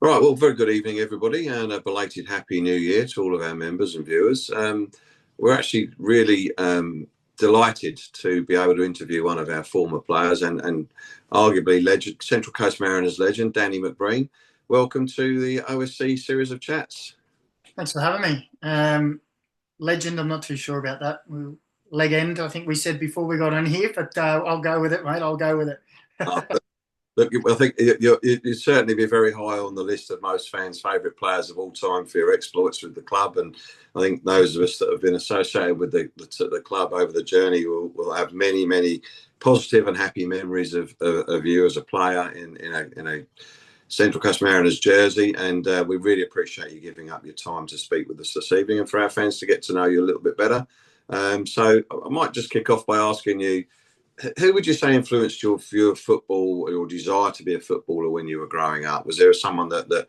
Right, well, very good evening, everybody, and a belated Happy New Year to all of our members and viewers. We're actually really delighted to be able to interview one of our former players and arguably legend, Central Coast Mariners legend, Danny McBreen. Welcome to the OSC series of chats. Thanks for having me. Legend, I'm not too sure about that. Legend, I think we said before we got on here, but I'll go with it, mate. I'll go with it. Look, I think you'd certainly be very high on the list of most fans' favourite players of all time for your exploits with the club. And I think those of us that have been associated with the club over the journey will have many, many positive and happy memories of you as a player in a Central Coast Mariners jersey. And we really appreciate you giving up your time to speak with us this evening and for our fans to get to know you a little bit better. So I might just kick off by asking you, who would you say influenced your view of football, your desire to be a footballer when you were growing up? Was there someone that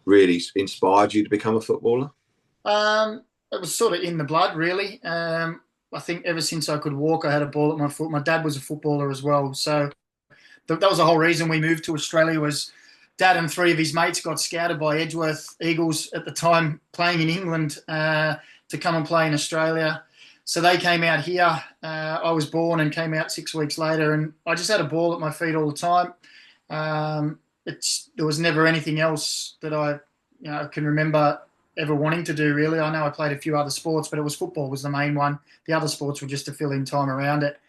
really inspired you to become a footballer? It was sort of in the blood, really. I think ever since I could walk, I had a ball at my foot. My dad was a footballer as well, so that was the whole reason we moved to Australia. Was Dad and three of his mates got scouted by Edgeworth Eagles at the time, playing in England, to come and play in Australia. So they came out here. I was born and came out 6 weeks later, and I just had a ball at my feet all the time. There was never anything else that I can remember ever wanting to do, really. I know I played a few other sports, but football was the main one. The other sports were just to fill in time around it.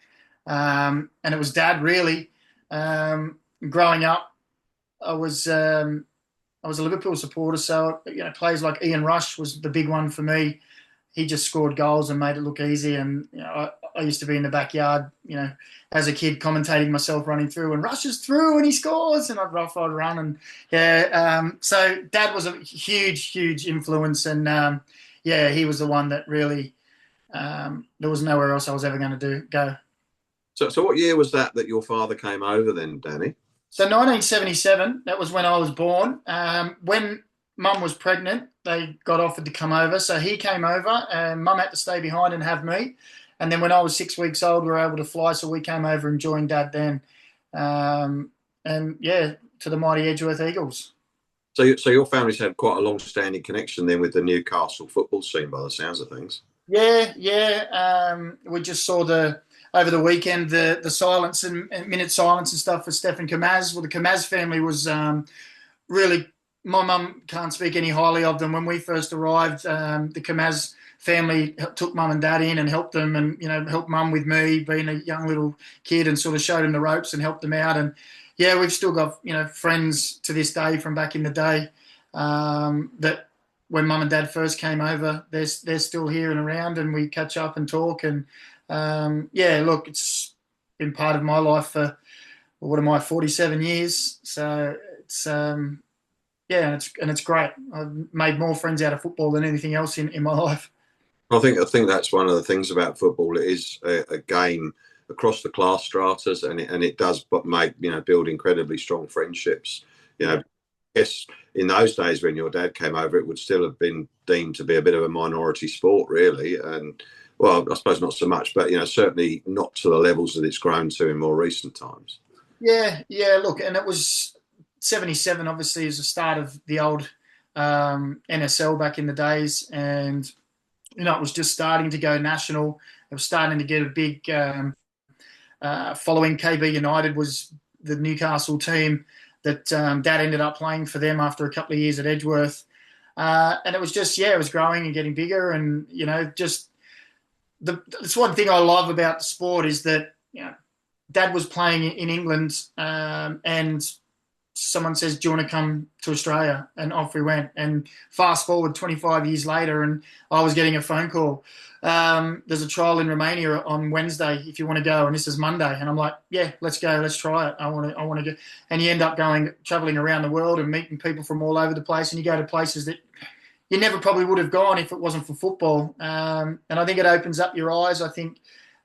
And it was Dad, really. Growing up, I was a Liverpool supporter, so players like Ian Rush was the big one for me. He just scored goals and made it look easy. And I used to be in the backyard, as a kid, commentating myself running through, and Rush is through and he scores, and I'd run. And so Dad was a huge, huge influence. And he was the one that really, there was nowhere else I was ever going to go. So what year was that your father came over then, Danny? So 1977, that was when I was born. When Mum was pregnant, they got offered to come over. So he came over and Mum had to stay behind and have me. And then when I was 6 weeks old, we were able to fly. So we came over and joined Dad then. To the mighty Edgeworth Eagles. So your family's had quite a long-standing connection then with the Newcastle football scene by the sounds of things. Yeah. We just saw over the weekend the silence and minute silence and stuff for Stefan Kamaz. Well, the Kamaz family was really... My mum can't speak any highly of them. When we first arrived, the Kamaz family took Mum and Dad in and helped them, and helped Mum with me being a young little kid, and sort of showed them the ropes and helped them out. And we've still got friends to this day from back in the day that when Mum and Dad first came over, they're still here and around, and we catch up and talk. And look, it's been part of my life for 47 years. So it's and it's great. I've made more friends out of football than anything else in my life. I think that's one of the things about football. It is a game across the class stratas, and it does make build incredibly strong friendships. Yes, in those days when your dad came over, it would still have been deemed to be a bit of a minority sport, really. And well, I suppose not so much, but certainly not to the levels that it's grown to in more recent times. Yeah. Look, and it was 77. Obviously, is the start of the old NSL back in the days, and it was just starting to go national. It was starting to get a big following. KB United was the Newcastle team that Dad ended up playing for them after a couple of years at Edgeworth. And it was just, it was growing and getting bigger. And, that's one thing I love about the sport is that, Dad was playing in England and someone says, do you want to come to Australia? And off we went. And fast forward 25 years later, and I was getting a phone call. There's a trial in Romania on Wednesday if you want to go, and this is Monday. And I'm like, yeah, let's go, let's try it. I want to go. And you end up traveling around the world and meeting people from all over the place, and you go to places that you never probably would have gone if it wasn't for football. And I think it opens up your eyes. I think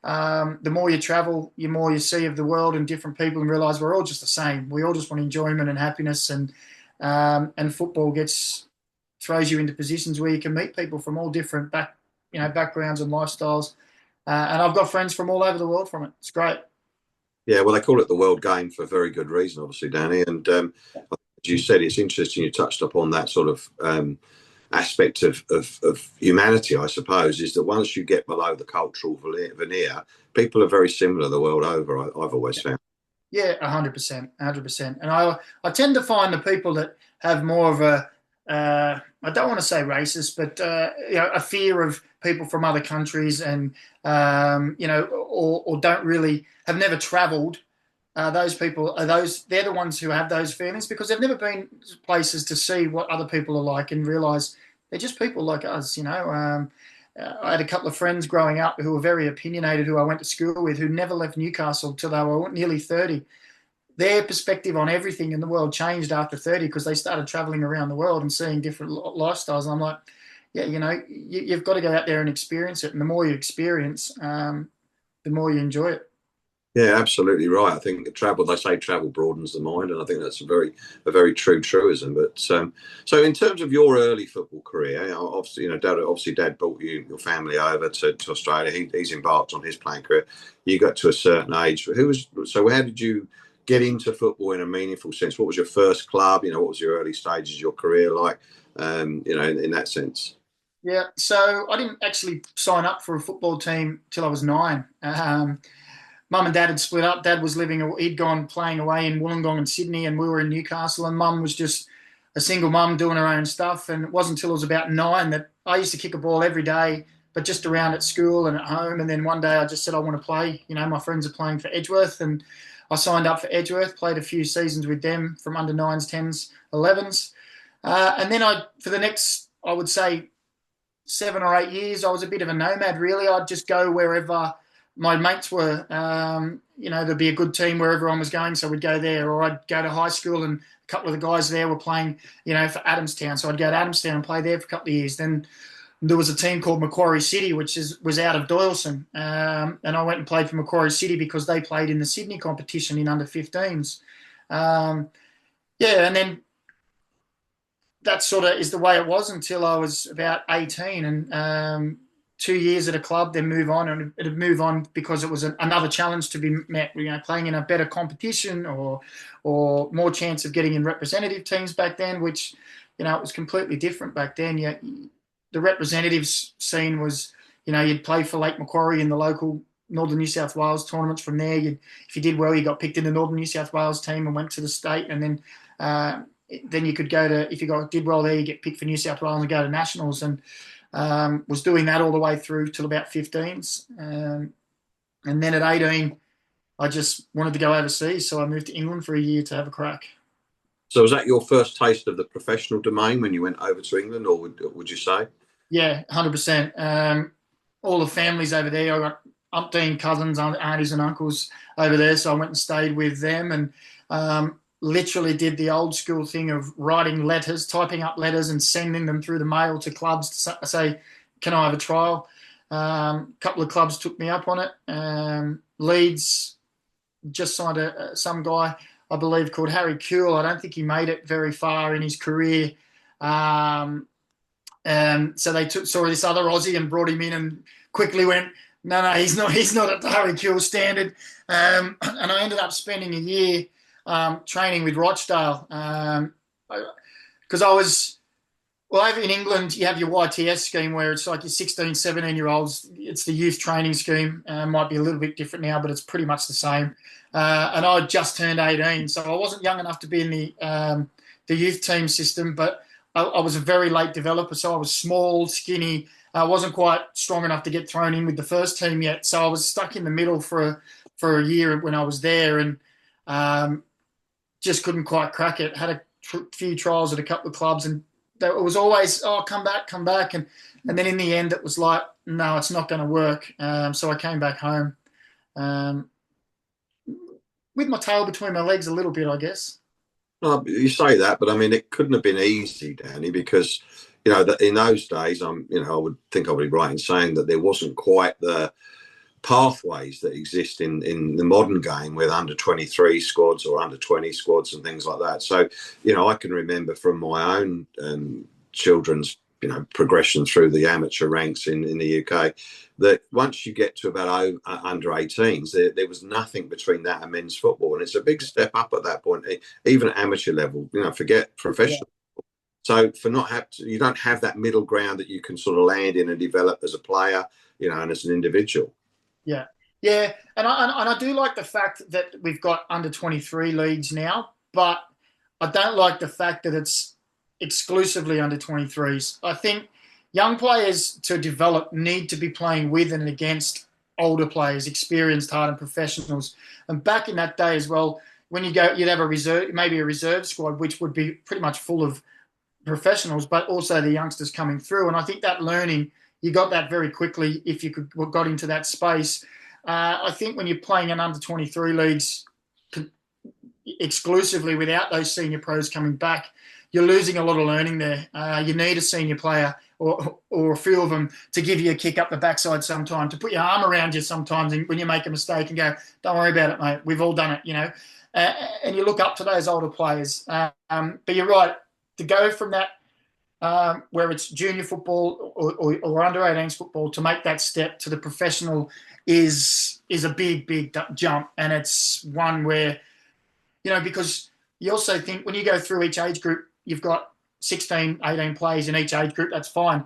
the more you travel, the more you see of the world and different people, and realise we're all just the same. We all just want enjoyment and happiness, and football throws you into positions where you can meet people from all different backgrounds and lifestyles. And I've got friends from all over the world from it. It's great. Yeah, well, they call it the world game for a very good reason, obviously, Danny. And you said, it's interesting you touched upon that sort of aspect of humanity, I suppose, is that once you get below the cultural veneer, people are very similar the world over, I've always found. Yeah, 100%, 100%. And I tend to find the people that have more of a, I don't want to say racist, but a fear of people from other countries, and or don't really have never travelled. Those people they're the ones who have those feelings because they've never been places to see what other people are like and realise they're just people like us. I had a couple of friends growing up who were very opinionated, who I went to school with, who never left Newcastle till they were nearly 30. Their perspective on everything in the world changed after 30 because they started traveling around the world and seeing different lifestyles. And I'm like, yeah, you've got to go out there and experience it. And the more you experience, the more you enjoy it. Yeah, absolutely right. I think they say travel broadens the mind, and I think that's a very true truism. But so in terms of your early football career, obviously, Dad brought your family over to Australia. He's embarked on his playing career. You got to a certain age. How did you get into football in a meaningful sense? What was your first club? What was your early stages of your career like? In that sense. Yeah, so I didn't actually sign up for a football team till I was 9. Mum and Dad had split up. Dad was he'd gone playing away in Wollongong and Sydney, and we were in Newcastle, and Mum was just a single mum doing her own stuff. And it wasn't until I was about 9 that I used to kick a ball every day, but just around at school and at home. And then one day I just said, I want to play. My friends are playing for Edgeworth, and I signed up for Edgeworth, played a few seasons with them from under 9s, 10s, 11s. And then for the next, I would say, 7 or 8 years, I was a bit of a nomad, really. I'd just go wherever my mates were. There'd be a good team where everyone was going, so we'd go there. Or I'd go to high school, and a couple of the guys there were playing, for Adamstown. So I'd go to Adamstown and play there for a couple of years. Then there was a team called Macquarie City, which was out of Doyleson. And I went and played for Macquarie City because they played in the Sydney competition in under 15s. And then that sort of is the way it was until I was about 18. And 2 years at a club, then move on, and it'd move on because it was another challenge to be met. Playing in a better competition or more chance of getting in representative teams back then, which it was completely different back then. The representatives scene was, you'd play for Lake Macquarie in the local Northern New South Wales tournaments. From there, if you did well, you got picked in the Northern New South Wales team and went to the state, and then you could go to, if you did well there, you get picked for New South Wales and go to nationals. And was doing that all the way through till about 15s. And then at 18, I just wanted to go overseas. So I moved to England for a year to have a crack. So was that your first taste of the professional domain when you went over to England, or would you say? Yeah, 100%. All the families over there, I got umpteen cousins, aunties and uncles over there. So I went and stayed with them, and literally did the old school thing of writing letters, typing up letters and sending them through the mail to clubs to say, can I have a trial? A couple of clubs took me up on it. Leeds just signed some guy, I believe, called Harry Kuehl. I don't think he made it very far in his career. So they saw this other Aussie and brought him in and quickly went, no, he's not at the Harry Kuehl standard. And I ended up spending a year training with Rochdale because I was, over in England, you have your YTS scheme where it's like your 16, 17-year-olds. It's the youth training scheme. Might be a little bit different now, but it's pretty much the same. And I just turned 18, so I wasn't young enough to be in the youth team system, but I was a very late developer, so I was small, skinny. I wasn't quite strong enough to get thrown in with the first team yet, so I was stuck in the middle for a year when I was there, and just couldn't quite crack it. Had a few trials at a couple of clubs, and it was always, come back. And then in the end, it was like, no, it's not going to work. So I came back home with my tail between my legs a little bit, I guess. Well, you say that, but I mean, it couldn't have been easy, Danny, because, in those days, I would think I would be right in saying that there wasn't quite the pathways that exist in the modern game with under 23 squads or under 20 squads and things like that. So, I can remember from my own children's progression through the amateur ranks in the UK, that once you get to about under 18s, there was nothing between that and men's football, and it's a big step up at that point, even at amateur level. Forget professional. Yeah. So you don't have that middle ground that you can sort of land in and develop as a player, and as an individual. Yeah, yeah, and I do like the fact that we've got under 23 leagues now, but I don't like the fact that it's exclusively under 23s. I think young players to develop need to be playing with and against older players, experienced, hardened professionals. And back in that day as well, when you go, you'd have maybe a reserve squad, which would be pretty much full of professionals, but also the youngsters coming through. And I think that learning, you got that very quickly if you got into that space. I think when you're playing in under 23 leagues exclusively without those senior pros coming back, you're losing a lot of learning there. You need a senior player or a few of them to give you a kick up the backside sometime, to put your arm around you sometimes when you make a mistake and go, don't worry about it, mate. We've all done it, and you look up to those older players. But you're right, to go from that where it's junior football or under 18s football to make that step to the professional is a big jump. And it's one where, because you also think when you go through each age group, you've got 16, 18 players in each age group. That's fine.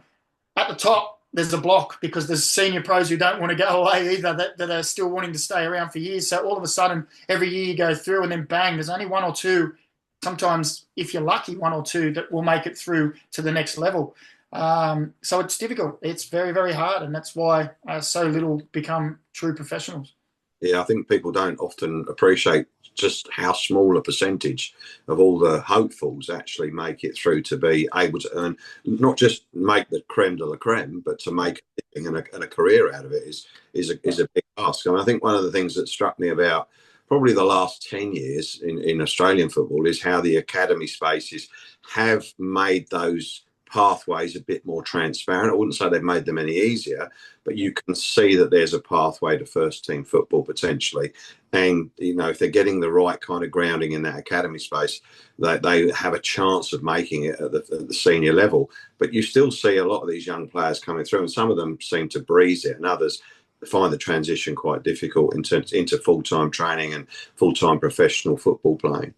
At the top, there's a block because there's senior pros who don't want to go away either, that are still wanting to stay around for years. So all of a sudden, every year you go through and then bang, there's only one or two, sometimes if you're lucky, one or two that will make it through to the next level. So it's difficult. It's very, very hard. And that's why so little become true professionals. Yeah, I think people don't often appreciate just how small a percentage of all the hopefuls actually make it through to be able to earn, not just make the creme de la creme, but to make a living and a career out of it is a big ask. I think one of the things that struck me about probably the last 10 years in Australian football is how the academy spaces have made those pathways a bit more transparent. I wouldn't say they've made them any easier, but you can see that there's a pathway to first team football potentially. And, if they're getting the right kind of grounding in that academy space, they have a chance of making it at the senior level. But you still see a lot of these young players coming through, and some of them seem to breeze it, and others find the transition quite difficult into full-time training and full-time professional football playing.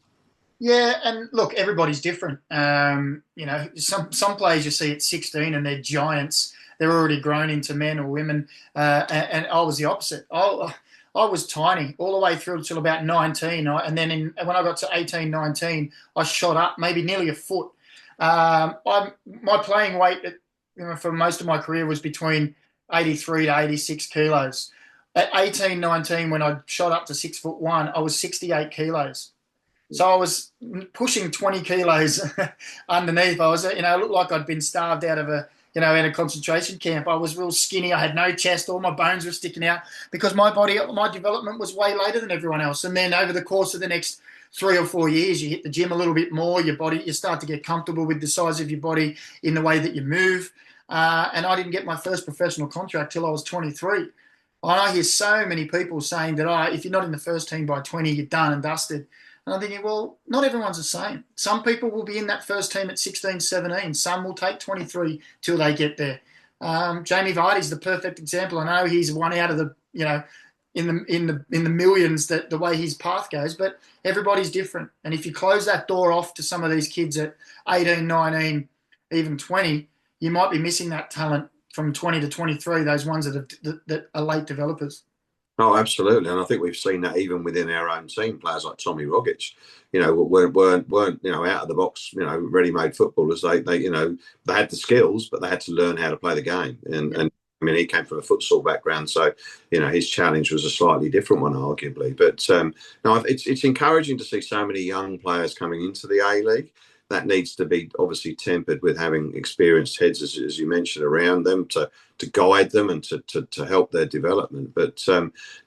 Yeah, and look, everybody's different. Some players you see at 16 and they're giants. They're already grown into men or women, and I was the opposite. I was tiny all the way through until about 19, and then when I got to 18, 19, I shot up maybe nearly a foot. My playing weight, for most of my career was between 83 to 86 kilos. At 18, 19, when I shot up to 6'1", I was 68 kilos. So I was pushing 20 kilos underneath. I was, it looked like I'd been starved out of in a concentration camp. I was real skinny. I had no chest. All my bones were sticking out because my development was way later than everyone else. And then over the course of the next 3 or 4 years, you hit the gym a little bit more. You start to get comfortable with the size of your body in the way that you move. And I didn't get my first professional contract till I was 23. And I hear so many people saying that, if you're not in the first team by 20, you're done and dusted. And I'm thinking, well, not everyone's the same. Some people will be in that first team at 16, 17. Some will take 23 till they get there. Jamie Vardy's the perfect example. I know he's one out of the, in the millions that the way his path goes, but everybody's different. And if you close that door off to some of these kids at 18, 19, even 20, you might be missing that talent from 20 to 23, those ones that are late developers. Oh, absolutely, and I think we've seen that even within our own team. Players like Tommy Rogic, weren't out of the box, ready-made footballers. They had the skills, but they had to learn how to play the game. And I mean, he came from a futsal background, so his challenge was a slightly different one, arguably. But no, it's encouraging to see so many young players coming into the A-League. That needs to be obviously tempered with having experienced heads, as you mentioned, around them to guide them and to help their development. But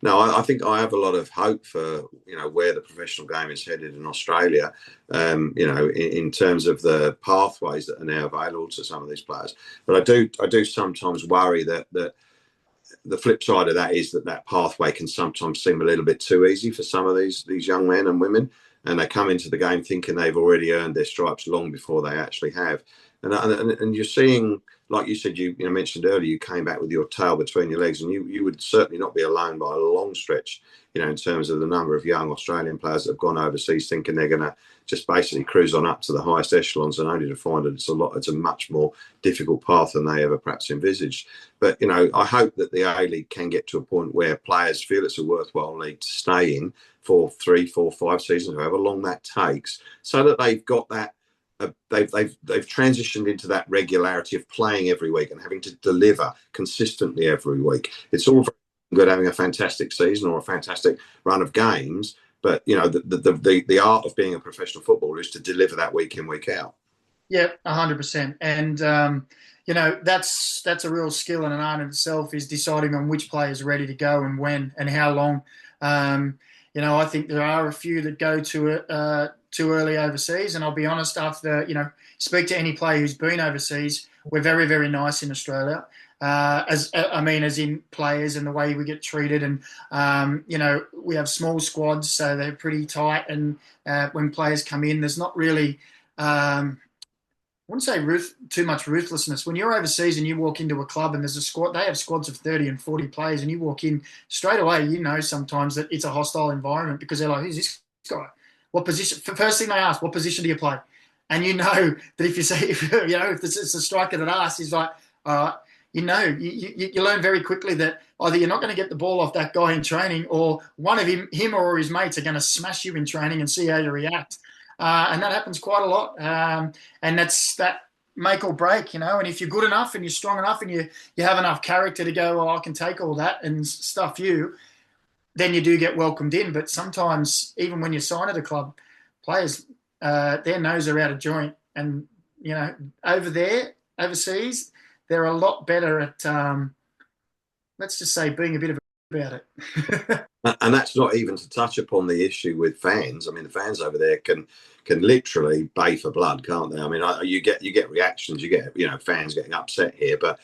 no, I think I have a lot of hope for where the professional game is headed in Australia. In terms of the pathways that are now available to some of these players. But I do sometimes worry that the flip side of that is that pathway can sometimes seem a little bit too easy for some of these young men and women. and they come into the game thinking they've already earned their stripes long before they actually have. And you're seeing, like you said, you mentioned earlier, you came back with your tail between your legs, and you would certainly not be alone by a long stretch, in terms of the number of young Australian players that have gone overseas thinking they're going to just basically cruise on up to the highest echelons, and only to find that it's a much more difficult path than they ever perhaps envisaged. But, I hope that the A-League can get to a point where players feel it's a worthwhile league to stay in for 3, 4, 5 seasons, however long that takes, so that they've got that. They've transitioned into that regularity of playing every week and having to deliver consistently every week. It's all very good having a fantastic season or a fantastic run of games, but the art of being a professional footballer is to deliver that week in, week out. Yeah, 100%. And that's a real skill and an art in itself, is deciding on which player is ready to go and when and how long. I think there are a few that go too early overseas, and I'll be honest, after speak to any player who's been overseas, we're very, very nice in Australia, as in players and the way we get treated, and we have small squads, so they're pretty tight, and when players come in, there's not really I wouldn't say too much ruthlessness. When you're overseas and you walk into a club and there's a squad, they have squads of 30 and 40 players, and you walk in straight away, sometimes that it's a hostile environment, because they're like, who's this guy? What position? First thing they ask, what position do you play? And that if you say, if it's a striker that asks, he's like, all right, you learn very quickly that either you're not going to get the ball off that guy in training, or one of him or his mates are going to smash you in training and see how you react. And that happens quite a lot. And that's that make or break, and if you're good enough and you're strong enough and you have enough character to go, well, I can take all that and stuff you, then you do get welcomed in. But sometimes, even when you sign at a club, players, their nose are out of joint. And, overseas, they're a lot better at, let's just say, being a bit of a about it. And that's not even to touch upon the issue with fans. I mean, the fans over there can literally bay for blood, can't they? I mean, you get reactions, you get fans getting upset here, but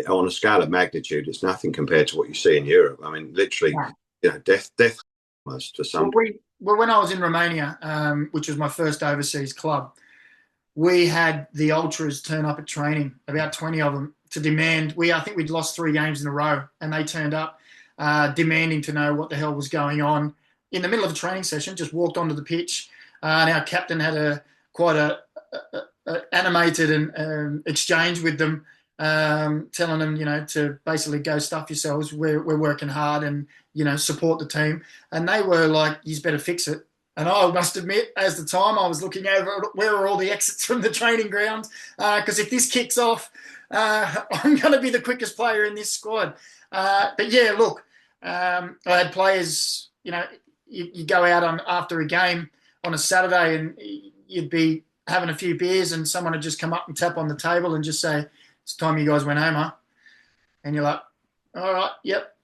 on a scale of magnitude, it's nothing compared to what you see in Europe. I mean, literally, death almost to some. Well, when I was in Romania, which was my first overseas club, we had the ultras turn up at training, about 20 of them, to demand. I think we'd lost 3 games in a row, and they turned up. Demanding to know what the hell was going on in the middle of a training session. Just walked onto the pitch, and our captain had quite a animated and exchange with them, telling them, to basically go stuff yourselves. We're working hard, and support the team. And they were like, "You better fix it." And I must admit, as the time, I was looking over where are all the exits from the training ground, because if this kicks off, I'm going to be the quickest player in this squad. But yeah, look, I had players, you go out after a game on a Saturday, and you'd be having a few beers, and someone would just come up and tap on the table and just say, "It's time you guys went home, huh?" And you're like, "All right, yep."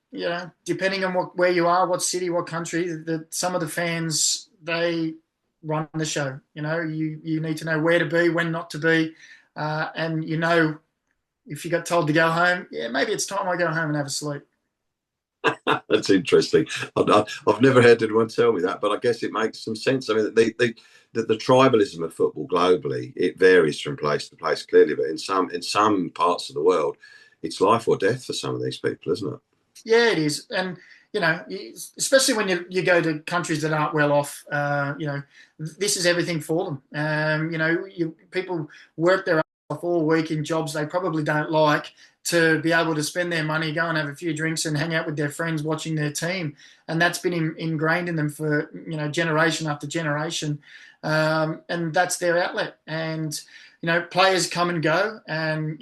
Depending on where you are, what city, what country, some of the fans, they run the show. You need to know where to be, when not to be, and if you got told to go home, yeah, maybe it's time I go home and have a sleep. That's interesting. I've never heard anyone tell me that, but I guess it makes some sense. I mean, the tribalism of football globally, it varies from place to place, clearly, but in some parts of the world, it's life or death for some of these people, isn't it? Yeah, it is. And, especially when you go to countries that aren't well off, this is everything for them. People work their off all week in jobs they probably don't like, to be able to spend their money, go and have a few drinks and hang out with their friends watching their team. And that's been ingrained in them for, generation after generation. And that's their outlet. And, players come and go, and,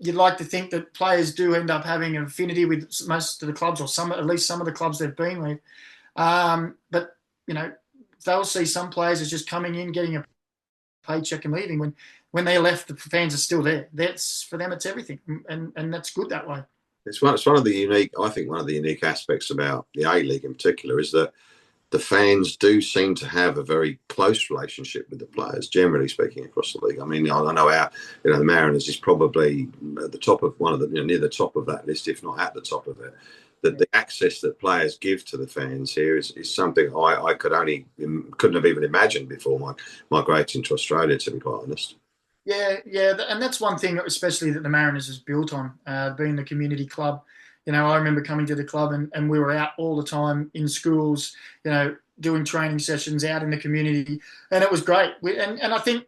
you'd like to think that players do end up having an affinity with most of the clubs, or at least some of the clubs they've been with. But, they'll see some players as just coming in, getting a paycheck and leaving. When they left, the fans are still there. For them, it's everything, and that's good that way. It's one of the unique aspects about the A-League in particular is that the fans do seem to have a very close relationship with the players, generally speaking, across the league. I mean, I know the Mariners is probably at the top of near the top of that list, if not at the top of it. the access that players give to the fans here is something I couldn't have even imagined before migrating to Australia, to be quite honest. Yeah, yeah, and that's one thing, especially that the Mariners is built on, being the community club. I remember coming to the club and we were out all the time in schools, doing training sessions out in the community, and it was great. And I think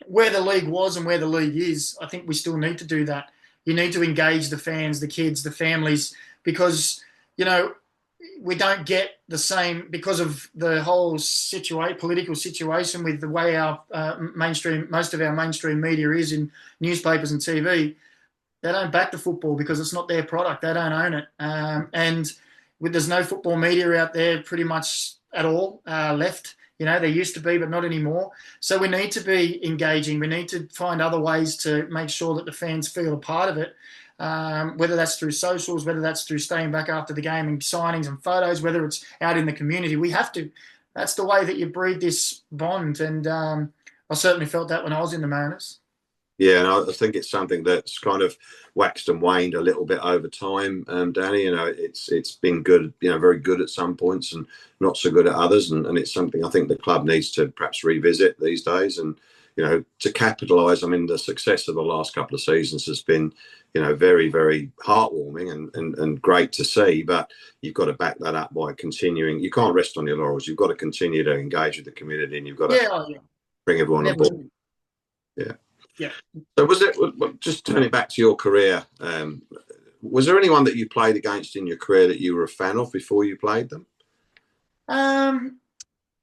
where the league was and where the league is, I think we still need to do that. You need to engage the fans, the kids, the families, because, we don't get the same because of the whole political situation with the way our most of our mainstream media is in newspapers and TV. They don't back the football because it's not their product. They don't own it. And there's no football media out there pretty much at all left. There used to be, but not anymore. So we need to be engaging. We need to find other ways to make sure that the fans feel a part of it, whether that's through socials, whether that's through staying back after the game and signings and photos, whether it's out in the community. We have to. That's the way that you breed this bond. And I certainly felt that when I was in the Mariners. Yeah, and I think it's something that's kind of waxed and waned a little bit over time, Danny. It's been good, very good at some points and not so good at others. And it's something I think the club needs to perhaps revisit these days. And, to capitalise, the success of the last couple of seasons has been, very, very heartwarming and great to see. But you've got to back that up by continuing. You can't rest on your laurels. You've got to continue to engage with the community, and you've got to bring everyone on board. Yeah. Yeah. So just turning back to your career, was there anyone that you played against in your career that you were a fan of before you played them? I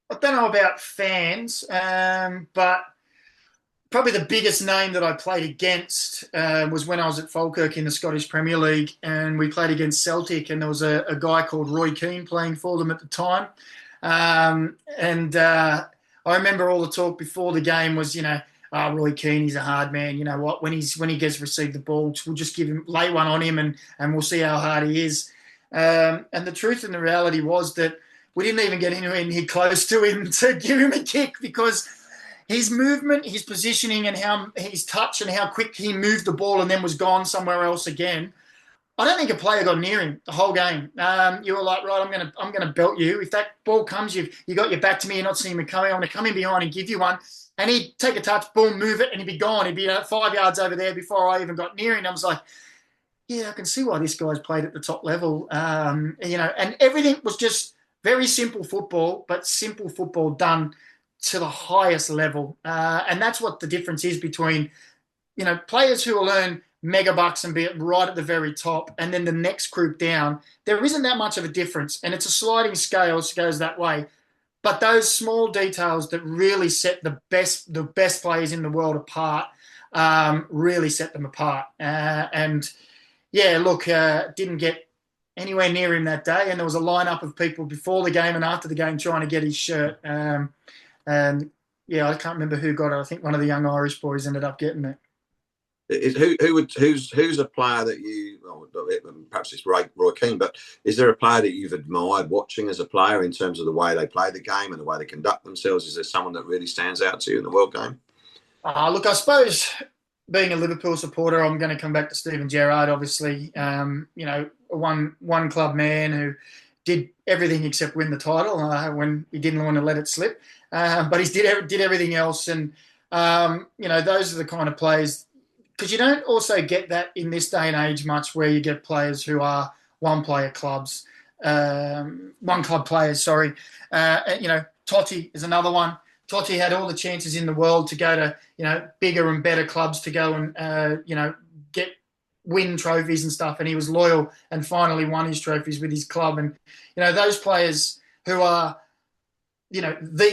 don't know about fans, but probably the biggest name that I played against was when I was at Falkirk in the Scottish Premier League, and we played against Celtic, and there was a guy called Roy Keane playing for them at the time. I remember all the talk before the game was, Roy Keane, he's a hard man. You know what? When he gets received the ball, we'll just lay one on him, and we'll see how hard he is. And the truth and the reality was that we didn't even get anywhere near close to him to give him a kick, because his movement, his positioning, and how his touch and how quick he moved the ball and then was gone somewhere else again. I don't think a player got near him the whole game. You were like, right, I'm gonna belt you. If that ball comes, you got your back to me. You're not seeing me coming. I'm gonna come in behind and give you one. And he'd take a touch, boom, move it, and he'd be gone. He'd be 5 yards over there before I even got near him. I was like, yeah, I can see why this guy's played at the top level. And everything was just very simple football, but simple football done to the highest level. And that's what the difference is between, players who will earn mega bucks and be right at the very top, and then the next group down. There isn't that much of a difference, and it's a sliding scale, so it goes that way. But those small details that really set the best players in the world apart, really set them apart. Didn't get anywhere near him that day. And there was a lineup of people before the game and after the game trying to get his shirt. I can't remember who got it. I think one of the young Irish boys ended up getting it. Who's a player that you, perhaps it's Roy Keane, but is there a player that you've admired watching as a player in terms of the way they play the game and the way they conduct themselves? Is there someone that really stands out to you in the world game? Look, I suppose being a Liverpool supporter, I'm going to come back to Steven Gerrard, obviously. One club man who did everything except win the title when he didn't want to let it slip. But he did everything else. And, those are the kind of players, because you don't also get that in this day and age much, where you get players who are one club players, sorry. Totti is another one. Totti had all the chances in the world to go to, bigger and better clubs to go and, win trophies and stuff. And he was loyal and finally won his trophies with his club. And, those players who are,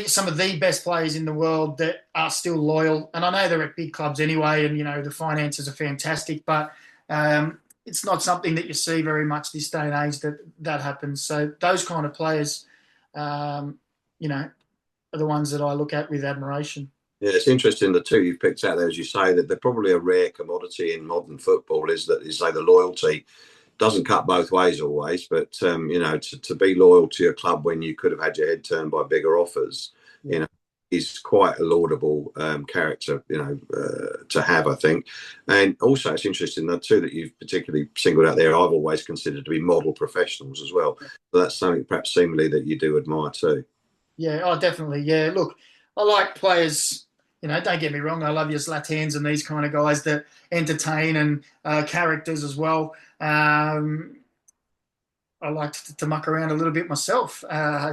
some of the best players in the world that are still loyal. And I know they're at big clubs anyway, and, the finances are fantastic, but it's not something that you see very much this day and age that happens. So those kind of players, are the ones that I look at with admiration. Yeah, it's interesting, the two you've picked out there, as you say, that they're probably a rare commodity in modern football, is that, the loyalty doesn't cut both ways always, but, to be loyal to your club when you could have had your head turned by bigger offers, is quite a laudable character, to have, I think. And also, it's interesting that too that you've particularly singled out there. I've always considered to be model professionals as well. So that's something perhaps seemingly that you do admire too. Yeah, oh, definitely. Yeah, look, I like players. Don't get me wrong. I love your Zlatans and these kind of guys that entertain and characters as well. I like to muck around a little bit myself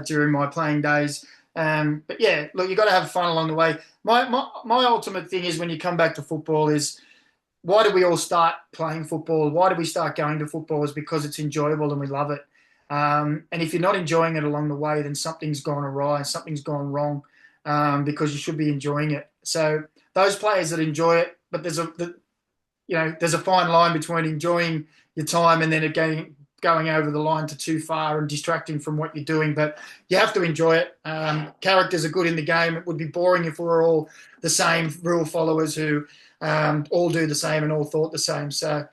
during my playing days. But yeah, look, you've got to have fun along the way. My ultimate thing is when you come back to football is why do we all start playing football? Why do we start going to football? Is because it's enjoyable and we love it. And if you're not enjoying it along the way, then something's gone awry, something's gone wrong, because you should be enjoying it. So those players that enjoy it, but there's a fine line between enjoying your time and then again going over the line to too far and distracting from what you're doing. But you have to enjoy it. Characters are good in the game. It would be boring if we were all the same rule followers who all do the same and all thought the same. So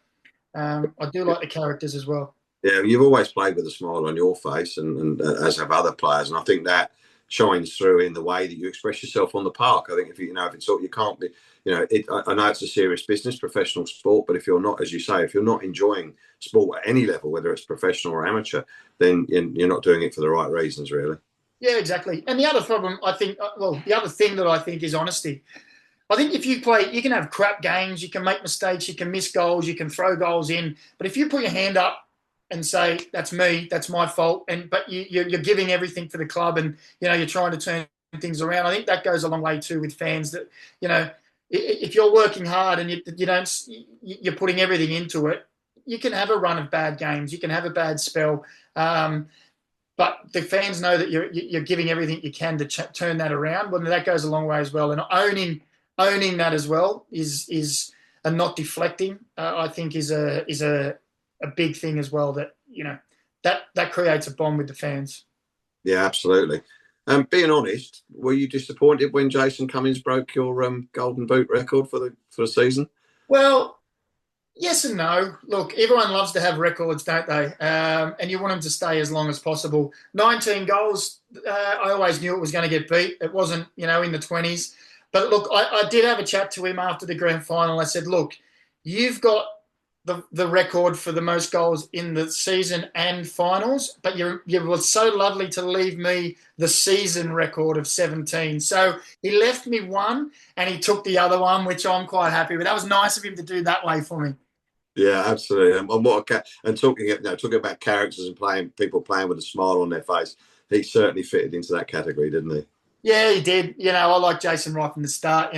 I do like the characters as well. Yeah, you've always played with a smile on your face, and as have other players, and I think that shines through in the way that you express yourself on the park. I think if it's sort, you can't be, I know it's a serious business, professional sport, but if you're not, as you say, if you're not enjoying sport at any level, whether it's professional or amateur, then you're not doing it for the right reasons, really. Yeah, exactly. And the other problem, I think, the other thing that I think is honesty. I think if you play, you can have crap games, you can make mistakes, you can miss goals, you can throw goals in, but if you put your hand up and say that's me, that's my fault, but you're giving everything for the club, and you're trying to turn things around. I think that goes a long way too with fans. That if you're working hard and you're putting everything into it, you can have a run of bad games, you can have a bad spell, but the fans know that you're giving everything you can to turn that around. Well, that goes a long way as well, and owning that as well is and not deflecting. I think is a big thing as well, that creates a bond with the fans. Yeah, absolutely. Being honest, were you disappointed when Jason Cummings broke your Golden Boot record for the season? Well, yes and no. Look, everyone loves to have records, don't they? And you want them to stay as long as possible. 19 goals, I always knew it was going to get beat. It wasn't, in the 20s. But look, I did have a chat to him after the grand final. I said, look, you've got the record for the most goals in the season and finals, but you were so lovely to leave me the season record of 17. So he left me one and he took the other one, which I'm quite happy with. That was nice of him to do that way for me. Yeah, absolutely. And talking about characters and people playing with a smile on their face, he certainly fitted into that category, didn't he? Yeah, he did. I like Jason right from the start.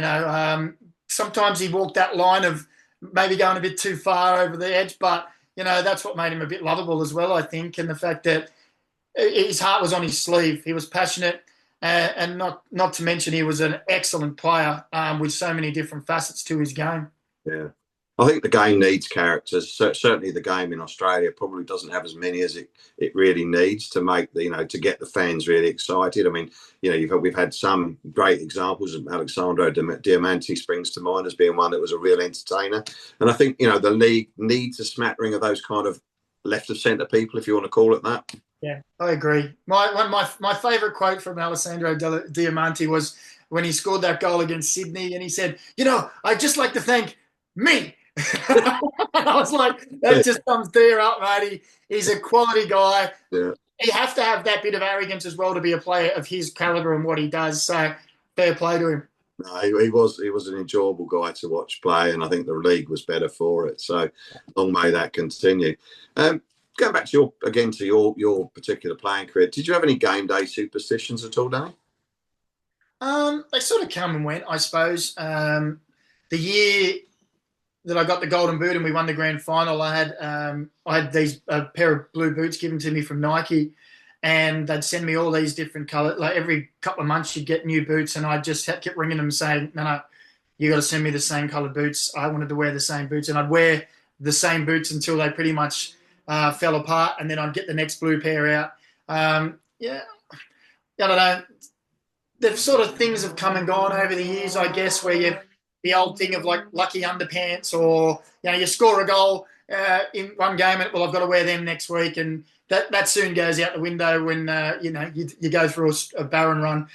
Sometimes he walked that line of maybe going a bit too far over the edge, but that's what made him a bit lovable as well, I think, and the fact that his heart was on his sleeve. He was passionate, and not to mention he was an excellent player with so many different facets to his game. Yeah, I think the game needs characters. Certainly, the game in Australia probably doesn't have as many as it really needs to make to get the fans really excited. I mean, we've had some great examples of Alexandro Diamante springs to mind as being one that was a real entertainer. And I think the league needs a smattering of those kind of left of centre people, if you want to call it that. Yeah, I agree. My favourite quote from Alessandro Diamante was when he scored that goal against Sydney, and he said, I'd just like to thank me. I was like, that just comes there up, mate. He's a quality guy. Yeah. You have to have that bit of arrogance as well to be a player of his caliber and what he does. So fair play to him. No, he was an enjoyable guy to watch play, and I think the league was better for it. So long may that continue. Going back to your particular playing career, did you have any game day superstitions at all, Danny? They sort of come and went, I suppose. The year that I got the Golden Boot and we won the grand final, I had these pair of blue boots given to me from Nike, and they'd send me all these different colours. Like every couple of months, you'd get new boots, and I just kept ringing them saying, no, you got to send me the same coloured boots. I wanted to wear the same boots, and I'd wear the same boots until they pretty much fell apart, and then I'd get the next blue pair out. I don't know. The sort of things have come and gone over the years, I guess, where the old thing of like lucky underpants, or you score a goal in one game and I've got to wear them next week, and that soon goes out the window when you go through a barren run.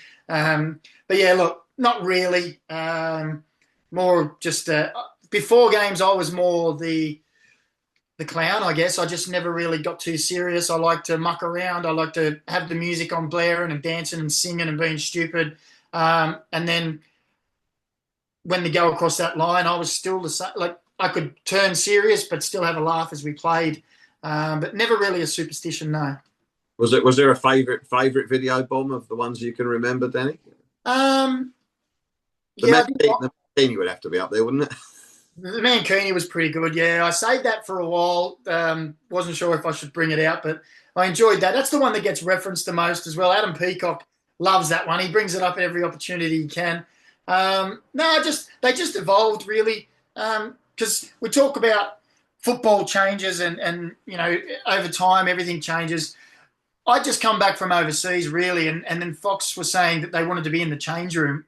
But yeah, look, not really. More just before games, I was more the clown, I guess. I just never really got too serious. I like to muck around. I like to have the music on blaring and dancing and singing and being stupid. And then when they go across that line, I was still the same. Like, I could turn serious but still have a laugh as we played. But never really a superstition, no. Was there a favourite video bomb of the ones you can remember, Danny? The Mancini would have to be up there, wouldn't it? The Mancini was pretty good, yeah. I saved that for a while. Wasn't sure if I should bring it out, but I enjoyed that. That's the one that gets referenced the most as well. Adam Peacock loves that one. He brings it up at every opportunity he can. They just evolved, really, because we talk about football changes and over time everything changes. I just come back from overseas, really, and then Fox was saying that they wanted to be in the change room.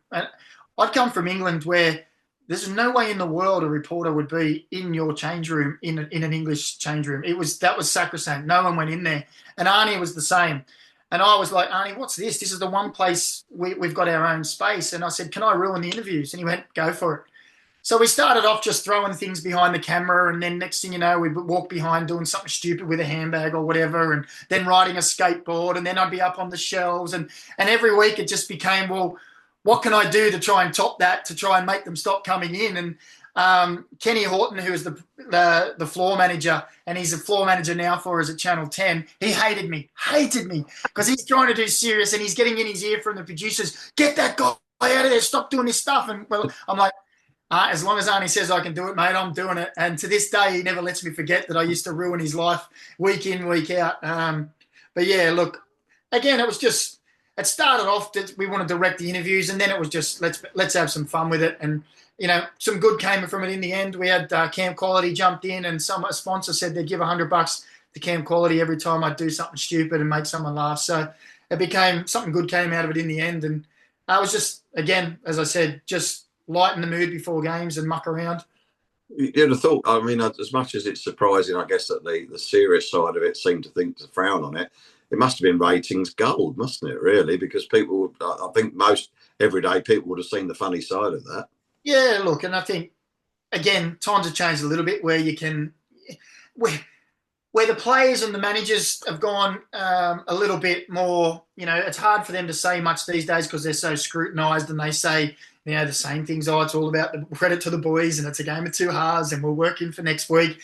I'd come from England, where there's no way in the world a reporter would be in your change room, in an English change room. That was sacrosanct. No one went in there. And Arnie was the same. And I was like, Arnie, what's this? This is the one place we've got our own space. And I said, can I ruin the interviews? And he went, go for it. So we started off just throwing things behind the camera, and then next thing you know, we'd walk behind doing something stupid with a handbag or whatever, and then riding a skateboard, and then I'd be up on the shelves. And every week it just became, well, what can I do to try and top that, to try and make them stop coming in? And Kenny Horton, who is the floor manager, and he's a floor manager now for us at Channel 10, he hated me, because he's trying to do serious, and he's getting in his ear from the producers, get that guy out of there, stop doing this stuff. And well, I'm like, as long as Arnie says I can do it, mate, I'm doing it. And to this day, he never lets me forget that I used to ruin his life week in, week out. But yeah, look, again, it started off that we wanted to direct the interviews, and then it was just let's have some fun with it. And some good came from it in the end. We had Cam Quality jumped in, and a sponsor said they'd give $100 to Cam Quality every time I'd do something stupid and make someone laugh. So it became something good came out of it in the end. And I was just, again, as I said, just lighten the mood before games and muck around. You'd have thought, I mean, as much as it's surprising, I guess, that the serious side of it seemed to frown on it, it must have been ratings gold, mustn't it, really? Because I think most everyday people would have seen the funny side of that. Yeah, look, and I think, again, times have changed a little bit where where the players and the managers have gone a little bit more, it's hard for them to say much these days because they're so scrutinised, and they say, the same things. Oh, it's all about the credit to the boys, and it's a game of two halves, and we're working for next week.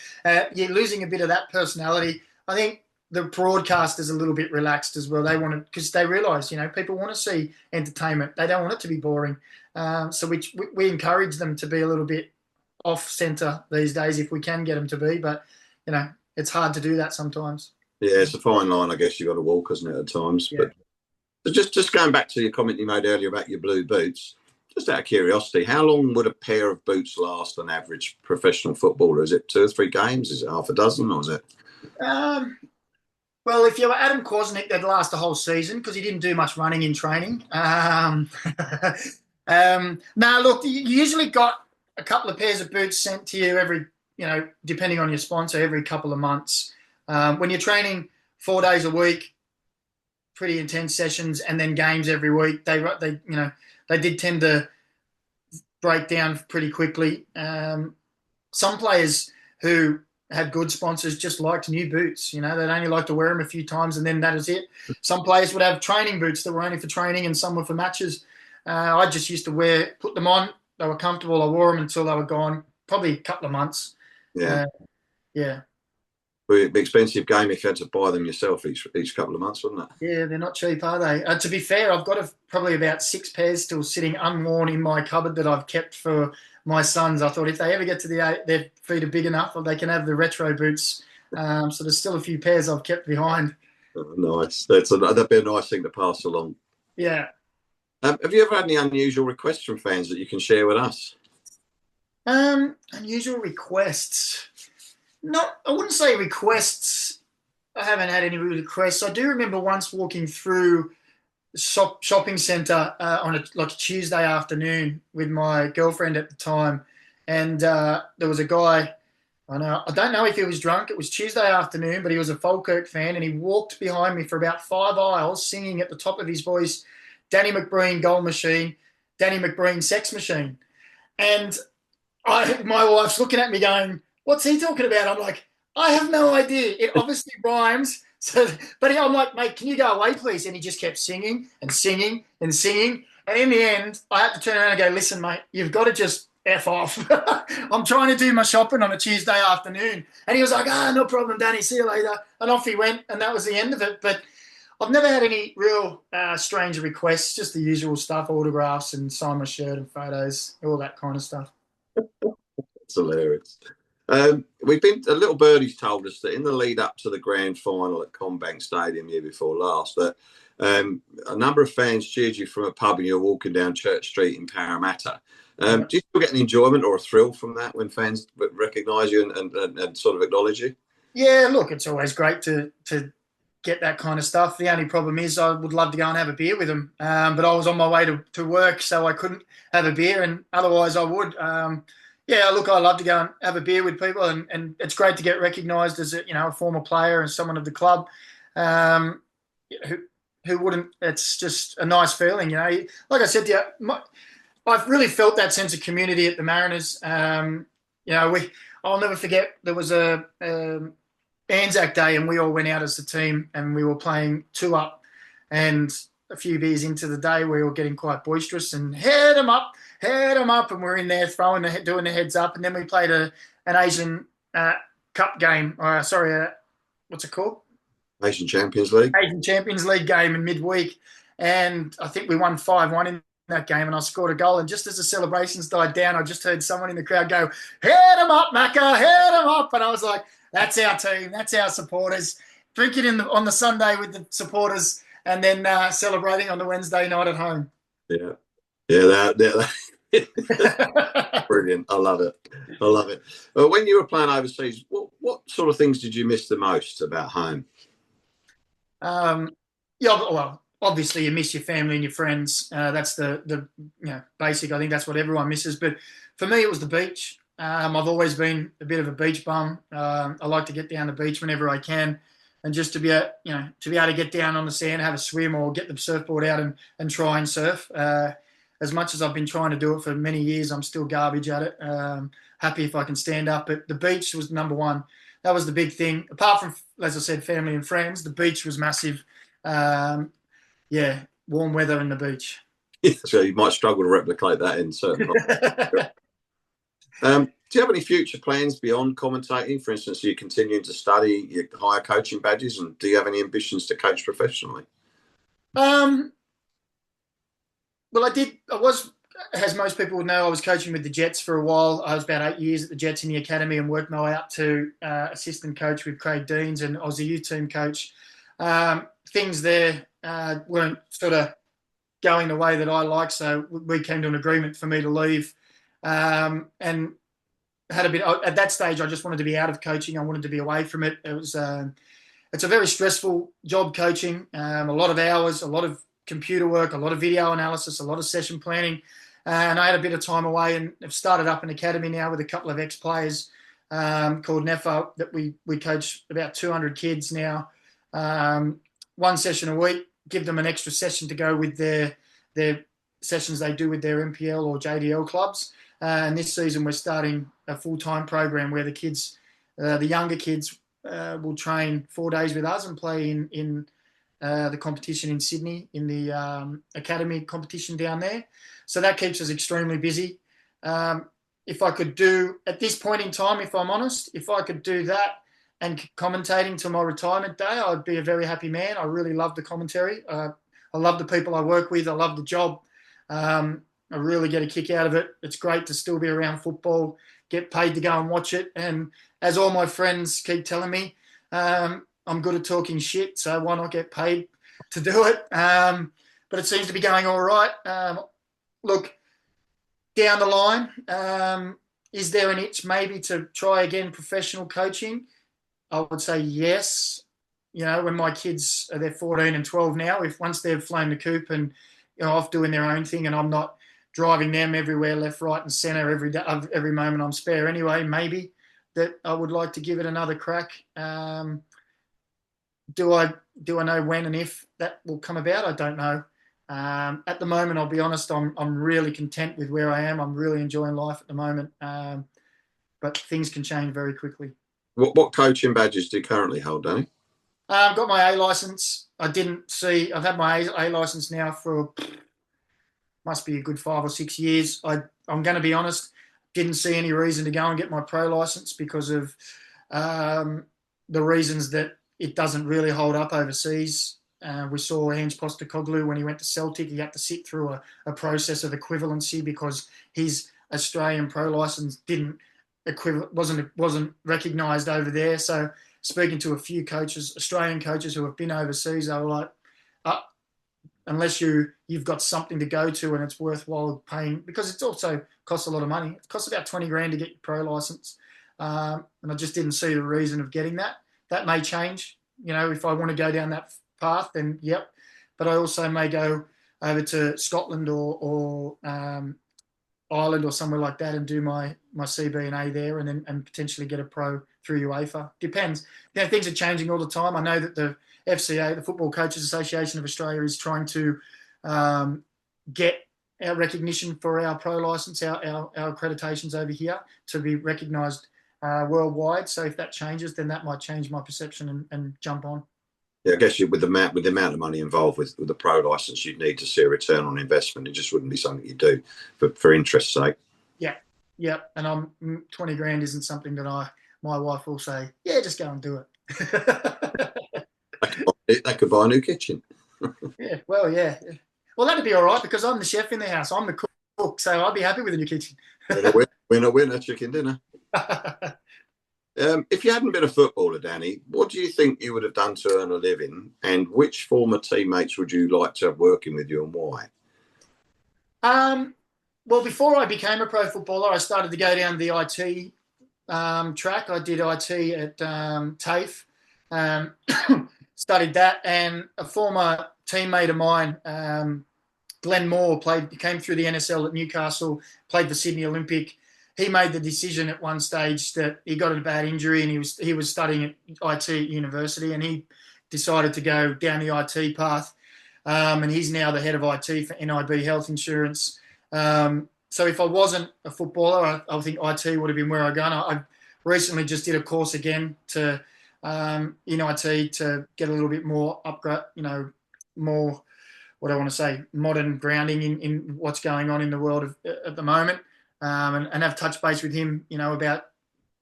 You're losing a bit of that personality. I think the broadcast is a little bit relaxed as well. They want to, because they realise, people want to see entertainment. They don't want it to be boring. So we encourage them to be a little bit off centre these days if we can get them to be. But, it's hard to do that sometimes. Yeah, it's a fine line, I guess, you've got to walk, isn't it, at times. Yeah. But just going back to your comment you made earlier about your blue boots, just out of curiosity, how long would a pair of boots last an average professional footballer? Is it 2 or 3 games? Is it half a dozen, or is it? Well, if you were Adam Kwasnik, they'd last the whole season because he didn't do much running in training. Now, look, you usually got a couple of pairs of boots sent to you every, depending on your sponsor, every couple of months. When you're training 4 days a week, pretty intense sessions, and then games every week, they did tend to break down pretty quickly. Some players who had good sponsors just liked new boots. They'd only like to wear them a few times and then that is it. Some players would have training boots that were only for training and some were for matches. I just used to put them on. They were comfortable. I wore them until they were gone, probably a couple of months. Yeah. Yeah. Well, it'd be an expensive game if you had to buy them yourself each couple of months, wouldn't it? Yeah, they're not cheap, are they? To be fair, I've got probably about 6 pairs still sitting unworn in my cupboard that I've kept for my sons. I thought if they ever get to their feet are big enough, they can have the retro boots. So there's still a few pairs I've kept behind. Oh, nice. That'd be a nice thing to pass along. Yeah. Have you ever had any unusual requests from fans that you can share with us? Unusual requests. I wouldn't say requests. I haven't had any requests. I do remember once walking through shopping centre on a Tuesday afternoon with my girlfriend at the time, and there was a guy. I don't know if he was drunk. It was Tuesday afternoon, but he was a Falkirk fan, and he walked behind me for about 5 aisles, singing at the top of his voice, "Danny McBreen, goal machine, Danny McBreen, sex machine." And my wife's looking at me going, "What's he talking about?" I'm like, "I have no idea. It obviously rhymes." So, but I'm like, "Mate, can you go away, please?" And he just kept singing and singing and singing. And in the end, I had to turn around and go, "Listen, mate, you've got to just F off. I'm trying to do my shopping on a Tuesday afternoon." And he was like, "No problem, Danny. See you later." And off he went. And that was the end of it. But I've never had any real strange requests, just the usual stuff, autographs and sign my shirt and photos, all that kind of stuff. It's hilarious. We've been, a little birdie's told us that in the lead up to the grand final at Combank Stadium year before last, that a number of fans cheered you from a pub and you're walking down Church Street in Parramatta. Do you still get an enjoyment or a thrill from that when fans recognise you and sort of acknowledge you? Yeah, look, it's always great to get that kind of stuff. The only problem is I would love to go and have a beer with them, but I was on my way to work, so I couldn't have a beer, and otherwise I would. Yeah, look, I love to go and have a beer with people, and it's great to get recognised as a former player and someone of the club. Who wouldn't? It's just a nice feeling, Like I said to you, I've really felt that sense of community at the Mariners. I'll never forget there was a Anzac Day, and we all went out as a team, and we were playing 2-up, and a few beers into the day, we were getting quite boisterous and head them up, and we're in there doing the heads up, and then we played an Asian Cup game. What's it called? Asian Champions League. Asian Champions League game in midweek, and I think we won 5-1 in that game, and I scored a goal, and just as the celebrations died down, I just heard someone in the crowd go, "Head them up, Macca, head them up," and I was like, that's our team, that's our supporters, drinking on the Sunday with the supporters, and then celebrating on the Wednesday night at home. Yeah, brilliant. I love it. When you were playing overseas, what sort of things did you miss the most about home? Well, obviously you miss your family and your friends. That's the basic. I think that's what everyone misses. But for me, it was the beach. I've always been a bit of a beach bum. I like to get down the beach whenever I can, and just to be able to get down on the sand, have a swim, or get the surfboard out and try and surf. As much as I've been trying to do it for many years, I'm still garbage at it. Happy if I can stand up, but the beach was number one. That was the big thing. Apart from, as I said, family and friends, the beach was massive. Warm weather and the beach. So you might struggle to replicate that in certain do you have any future plans beyond commentating? For instance, are you continuing to study your higher coaching badges, and do you have any ambitions to coach professionally? Well, I did. I was, as most people would know, I was coaching with the Jets for a while. I was about 8 years at the Jets in the academy, and worked my way up to assistant coach with Craig Deans, and I was a youth team coach. Things there weren't sort of going the way that I like, so we came to an agreement for me to leave. And had a bit at that stage. I just wanted to be out of coaching. I wanted to be away from it. It was it's a very stressful job, coaching. A lot of hours, a lot of computer work, a lot of video analysis, a lot of session planning. And I had a bit of time away, and have started up an academy now with a couple of ex-players called NEFA that we coach about 200 kids now. One session a week, give them an extra session to go with their sessions they do with their MPL or JDL clubs. And this season we're starting a full-time program where the kids, the younger kids, will train 4 days with us and play in the competition in Sydney, in the academy competition down there. So that keeps us extremely busy. If I could do, at this point in time, if I'm honest, if I could do that and commentating till my retirement day, I'd be a very happy man. I really love the commentary. I love the people I work with. I love the job. I really get a kick out of it. It's great to still be around football, get paid to go and watch it. And as all my friends keep telling me, I'm good at talking shit, so why not get paid to do it? But it seems to be going all right. Look, down the line, is there an itch maybe to try again professional coaching? I would say yes. when my kids they're 14 and 12 now, if once they've flown the coop and off doing their own thing, and I'm not driving them everywhere, left, right, and centre every day, every moment I'm spare anyway, maybe that I would like to give it another crack. Do I know when and if that will come about? I don't know. At the moment, I'll be honest, I'm really content with where I am. I'm really enjoying life at the moment, but things can change very quickly. What coaching badges do you currently hold, Danny? I've got my A license. I've had my A license now for must be a good 5 or 6 years. I'm going to be honest, didn't see any reason to go and get my pro license because of the reasons that it doesn't really hold up overseas. We saw Ange Postecoglou when he went to Celtic. He had to sit through a process of equivalency because his Australian pro license wasn't recognised over there. So speaking to a few coaches, Australian coaches who have been overseas, they were like, unless you've got something to go to and it's worthwhile paying, because it also costs a lot of money. It costs about 20 grand to get your pro license. And I just didn't see the reason of getting that. That may change. If I want to go down that path, then yep. But I also may go over to Scotland or Ireland or somewhere like that and do my CB and A there, and potentially get a pro through UEFA. Depends. Things are changing all the time. I know that the FCA, the Football Coaches Association of Australia, is trying to get our recognition for our pro license, our accreditations over here to be recognised worldwide. So if that changes, then that might change my perception and jump on. Yeah, I guess with the amount of money involved with the pro license, you'd need to see a return on investment. It just wouldn't be something you do for interest's sake. Yeah. And 20 grand isn't something that my wife will say, yeah, just go and do it. They could buy a new kitchen. Yeah. Well, that'd be all right because I'm the chef in the house. I'm the cook, so I'd be happy with a new kitchen. Winner, chicken dinner. If you hadn't been a footballer, Danny, what do you think you would have done to earn a living, and which former teammates would you like to have working with you, and why? Well, before I became a pro footballer, I started to go down the IT track. I did IT at TAFE, studied that, and a former teammate of mine, Glenn Moore, came through the NSL at Newcastle, played for Sydney Olympic. He made the decision at one stage that he got a bad injury and he was studying at IT at university, and he decided to go down the IT path. And he's now the head of IT for NIB Health Insurance. So if I wasn't a footballer, I think IT would have been where I'd gone. I recently just did a course again in IT to get a little bit more upgrade, more, what I want to say, modern grounding in what's going on in the world at the moment. And have touch base with him, about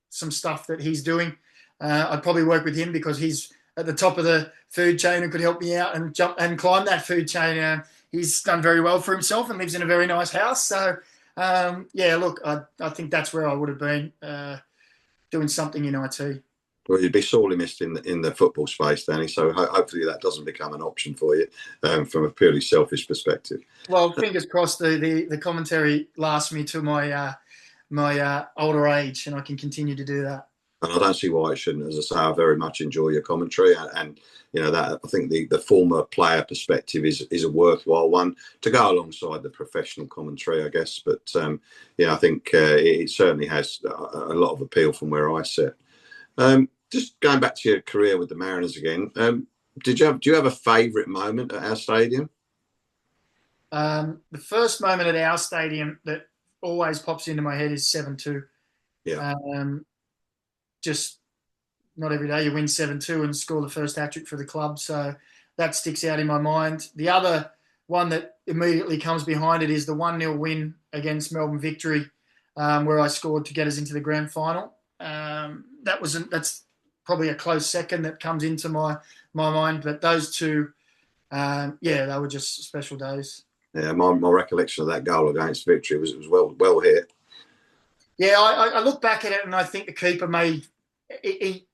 some stuff that he's doing. I'd probably work with him because he's at the top of the food chain and could help me out and jump and climb that food chain. He's done very well for himself and lives in a very nice house. So, look, I think that's where I would have been, doing something in IT. Well, you'd be sorely missed in the football space, Danny. So hopefully that doesn't become an option for you from a purely selfish perspective. Well, fingers crossed the commentary lasts me to my older age, and I can continue to do that. And I don't see why it shouldn't. As I say, I very much enjoy your commentary, and that I think the former player perspective is a worthwhile one to go alongside the professional commentary, I guess. But I think it certainly has a lot of appeal from where I sit. Just going back to your career with the Mariners again, do you have a favourite moment at our stadium? The first moment at our stadium that always pops into my head is 7-2. Yeah. Just not every day you win 7-2 and score the first hat-trick for the club, so that sticks out in my mind. The other one that immediately comes behind it is the 1-0 win against Melbourne Victory, where I scored to get us into the grand final. That's probably a close second that comes into my mind, but those two, they were just special days. Yeah, my recollection of that goal against Victory was well hit. Yeah, I look back at it and I think the keeper he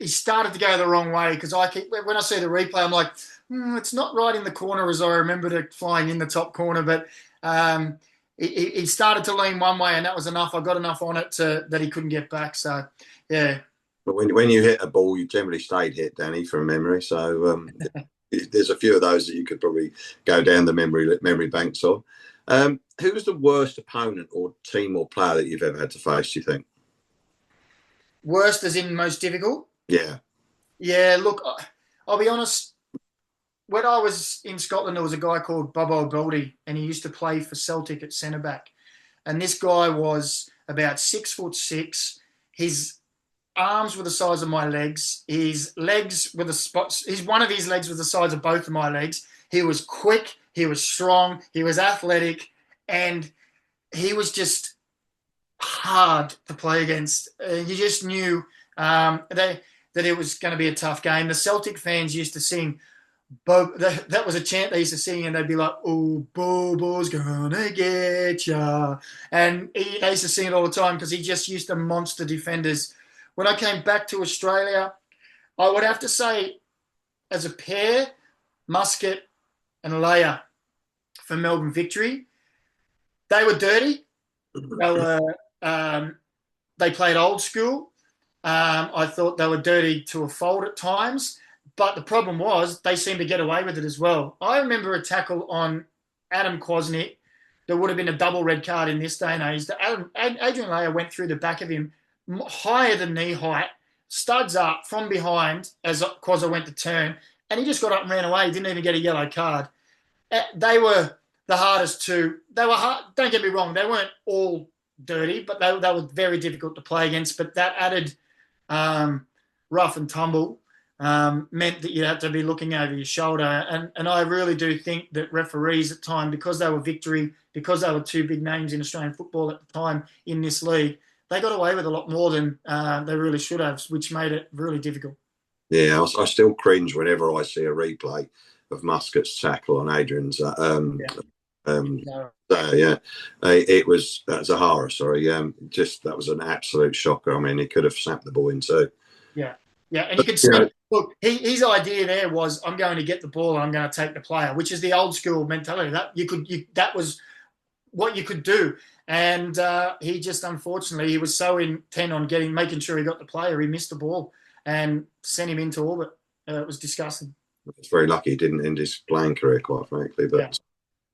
started to go the wrong way, because when I see the replay, I'm like, it's not right in the corner as I remembered it flying in the top corner, but he started to lean one way and that was enough. I got enough on it that he couldn't get back. So, yeah. But when you hit a ball, you generally stayed hit, Danny, from memory. So there's a few of those that you could probably go down the memory banks of. Who was the worst opponent or team or player that you've ever had to face, do you think? Worst as in most difficult? Yeah. Yeah, look, I'll be honest. When I was in Scotland, there was a guy called Bob O'Baldy, and he used to play for Celtic at centre back. And this guy was about 6'6". His arms were the size of my legs. His legs were the spots. One of his legs was the size of both of my legs. He was quick. He was strong. He was athletic, and he was just hard to play against. You just knew that it was going to be a tough game. The Celtic fans used to sing. That was a chant they used to sing, and they'd be like, "Oh, Bobo's gonna get ya," and they used to sing it all the time because he just used to monster defenders. When I came back to Australia, I would have to say, as a pair, Muscat and Leia for Melbourne Victory, they were dirty. They played old school. I thought they were dirty to a fault at times. But the problem was they seemed to get away with it as well. I remember a tackle on Adam Kwasnick. There would have been a double red card in this day and age. Adrian Leia went through the back of him, higher than knee height, studs up from behind as Kwasa went to turn, and he just got up and ran away. He didn't even get a yellow card. They were the hardest to. They were hard. Don't get me wrong. They weren't all dirty, but they were very difficult to play against. But that added rough and tumble. Meant that you had to be looking over your shoulder. And I really do think that referees at time, because they were Victory, because they were two big names in Australian football at the time in this league, they got away with a lot more than they really should have, which made it really difficult. Yeah, I still cringe whenever I see a replay of Muscat's tackle on Adrian's. It was a horror. Sorry, that was an absolute shocker. I mean, he could have snapped the ball in two. Yeah, and you could see. Look, his idea there was, I'm going to get the ball and I'm going to take the player, which is the old school mentality. That was what you could do. And he just, unfortunately, he was so intent on making sure he got the player, he missed the ball and sent him into orbit. It was disgusting. It's very lucky he didn't end his playing career, quite frankly. But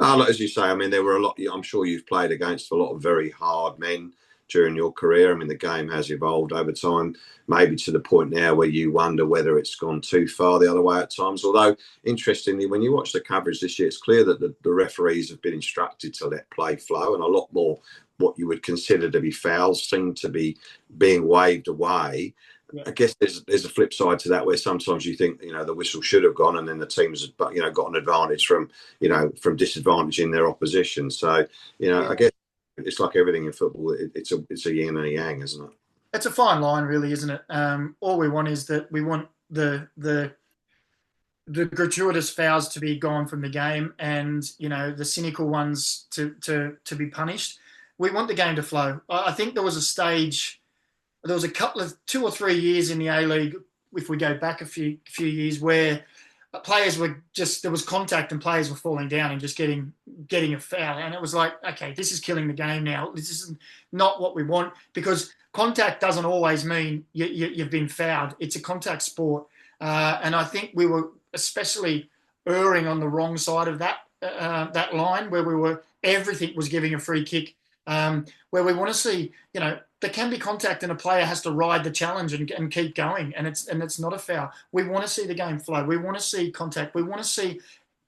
as you say, I mean, there were a lot. I'm sure you've played against a lot of very hard men during your career. I mean, the game has evolved over time, maybe to the point now where you wonder whether it's gone too far the other way at times. Although, interestingly, when you watch the coverage this year, it's clear that the referees have been instructed to let play flow, and a lot more what you would consider to be fouls seem to be being waved away. Yeah. I guess there's a flip side to that, where sometimes you think, the whistle should have gone, and then the teams have, got an advantage from disadvantaging their opposition. So, I guess it's like everything in football. It's a yin and a yang, isn't it? It's a fine line, really, isn't it? All we want is that we want the gratuitous fouls to be gone from the game, and the cynical ones to be punished. We want the game to flow. I think there was a stage. There was a couple of 2 or 3 years in the A-League, if we go back a few years, where players were there was contact and players were falling down and just getting a foul. And it was like, okay, this is killing the game now. This is not what we want, because contact doesn't always mean you've been fouled. It's a contact sport. And I think we were especially erring on the wrong side of that line, where everything was giving a free kick, where we want to see, there can be contact and a player has to ride the challenge and keep going, and it's not a foul. We want to see the game flow. We want to see contact. We want to see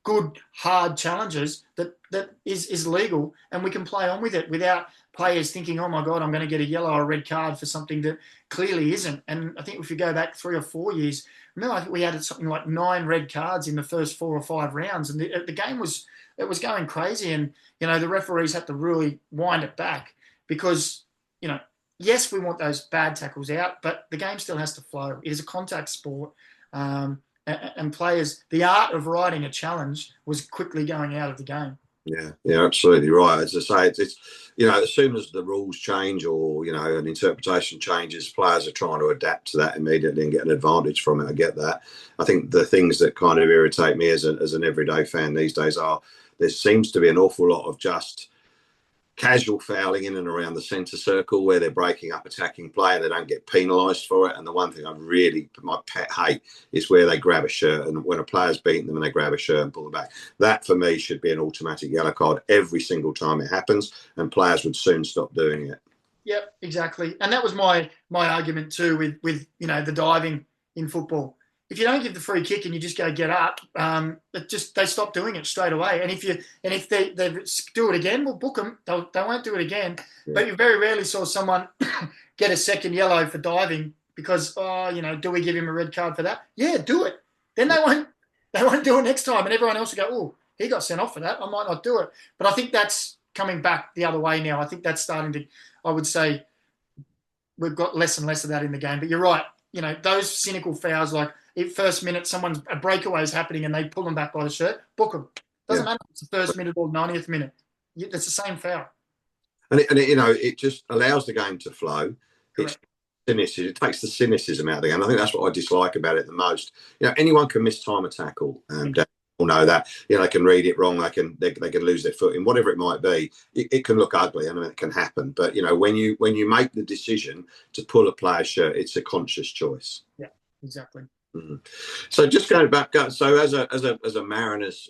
good, hard challenges that is legal, and we can play on with it without players thinking, oh my God, I'm going to get a yellow or a red card for something that clearly isn't. And I think if you go back 3 or 4 years, remember, I think we had something like 9 red cards in the first 4 or 5 rounds, and the game was going crazy, and the referees had to really wind it back, because yes, we want those bad tackles out, but the game still has to flow. It is a contact sport, and players, the art of riding a challenge was quickly going out of the game. Yeah, absolutely right. As I say, it's as soon as the rules change or an interpretation changes, players are trying to adapt to that immediately and get an advantage from it. I get that. I think the things that kind of irritate me as an everyday fan these days are there seems to be an awful lot of just casual fouling in and around the centre circle where they're breaking up attacking play and they don't get penalised for it. And the one thing my pet hate is where they grab a shirt, and when a player's beaten them and they grab a shirt and pull it back. That for me should be an automatic yellow card every single time it happens, and players would soon stop doing it. Yep, exactly. And that was my argument too with the diving in football. If you don't give the free kick and you just go get up, they stop doing it straight away. And if they do it again, we'll book them. They won't do it again. Yeah. But you very rarely saw someone get a second yellow for diving because do we give him a red card for that? Yeah, do it. Then they won't do it next time, and everyone else will go, oh, he got sent off for that. I might not do it. But I think that's coming back the other way now. I think that's starting to. I would say we've got less and less of that in the game. But you're right. Those cynical fouls, like first minute, a breakaway is happening and they pull them back by the shirt, book them. Doesn't matter if it's the first minute or 90th minute. It's the same foul. And it just allows the game to flow. It takes the cynicism out of the game. I think that's what I dislike about it the most. Anyone can miss time a tackle. All know that. They can read it wrong. They can lose their footing, whatever it might be. It can look ugly. I mean, it can happen. But when you make the decision to pull a player's shirt, it's a conscious choice. Yeah, exactly. Mm-hmm. So just going back, so as a Mariners,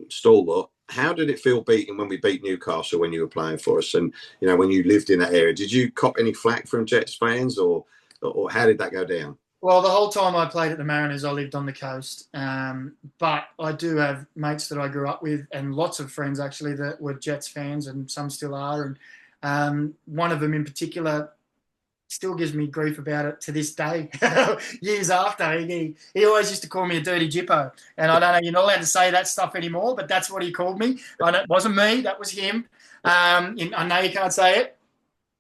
stalwart, how did it feel when we beat Newcastle when you were playing for us, and when you lived in that area? Did you cop any flack from Jets fans, or how did that go down? Well, the whole time I played at the Mariners, I lived on the coast. But I do have mates that I grew up with and lots of friends, actually, that were Jets fans, and some still are. And one of them in particular still gives me grief about it to this day, years after. He always used to call me a dirty jippo. And I don't know, you're not allowed to say that stuff anymore, but that's what he called me. It wasn't me, that was him. I know you can't say it.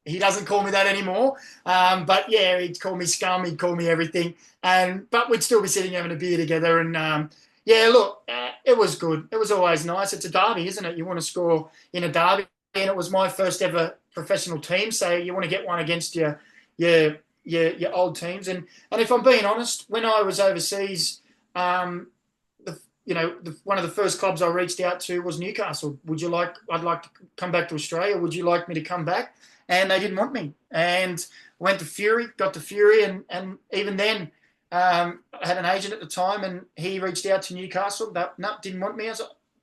He doesn't call me that anymore. But yeah, he'd call me scum. He'd call me everything. But we'd still be sitting having a beer together. And it was good. It was always nice. It's a derby, isn't it? You want to score in a derby. And it was my first ever professional team. So you want to get one against your old teams. And if I'm being honest, when I was overseas, one of the first clubs I reached out to was Newcastle. I'd like to come back to Australia. Would you like me to come back? And they didn't want me. And went to Fury, got to Fury, and even then, I had an agent at the time, and he reached out to Newcastle. Didn't want me.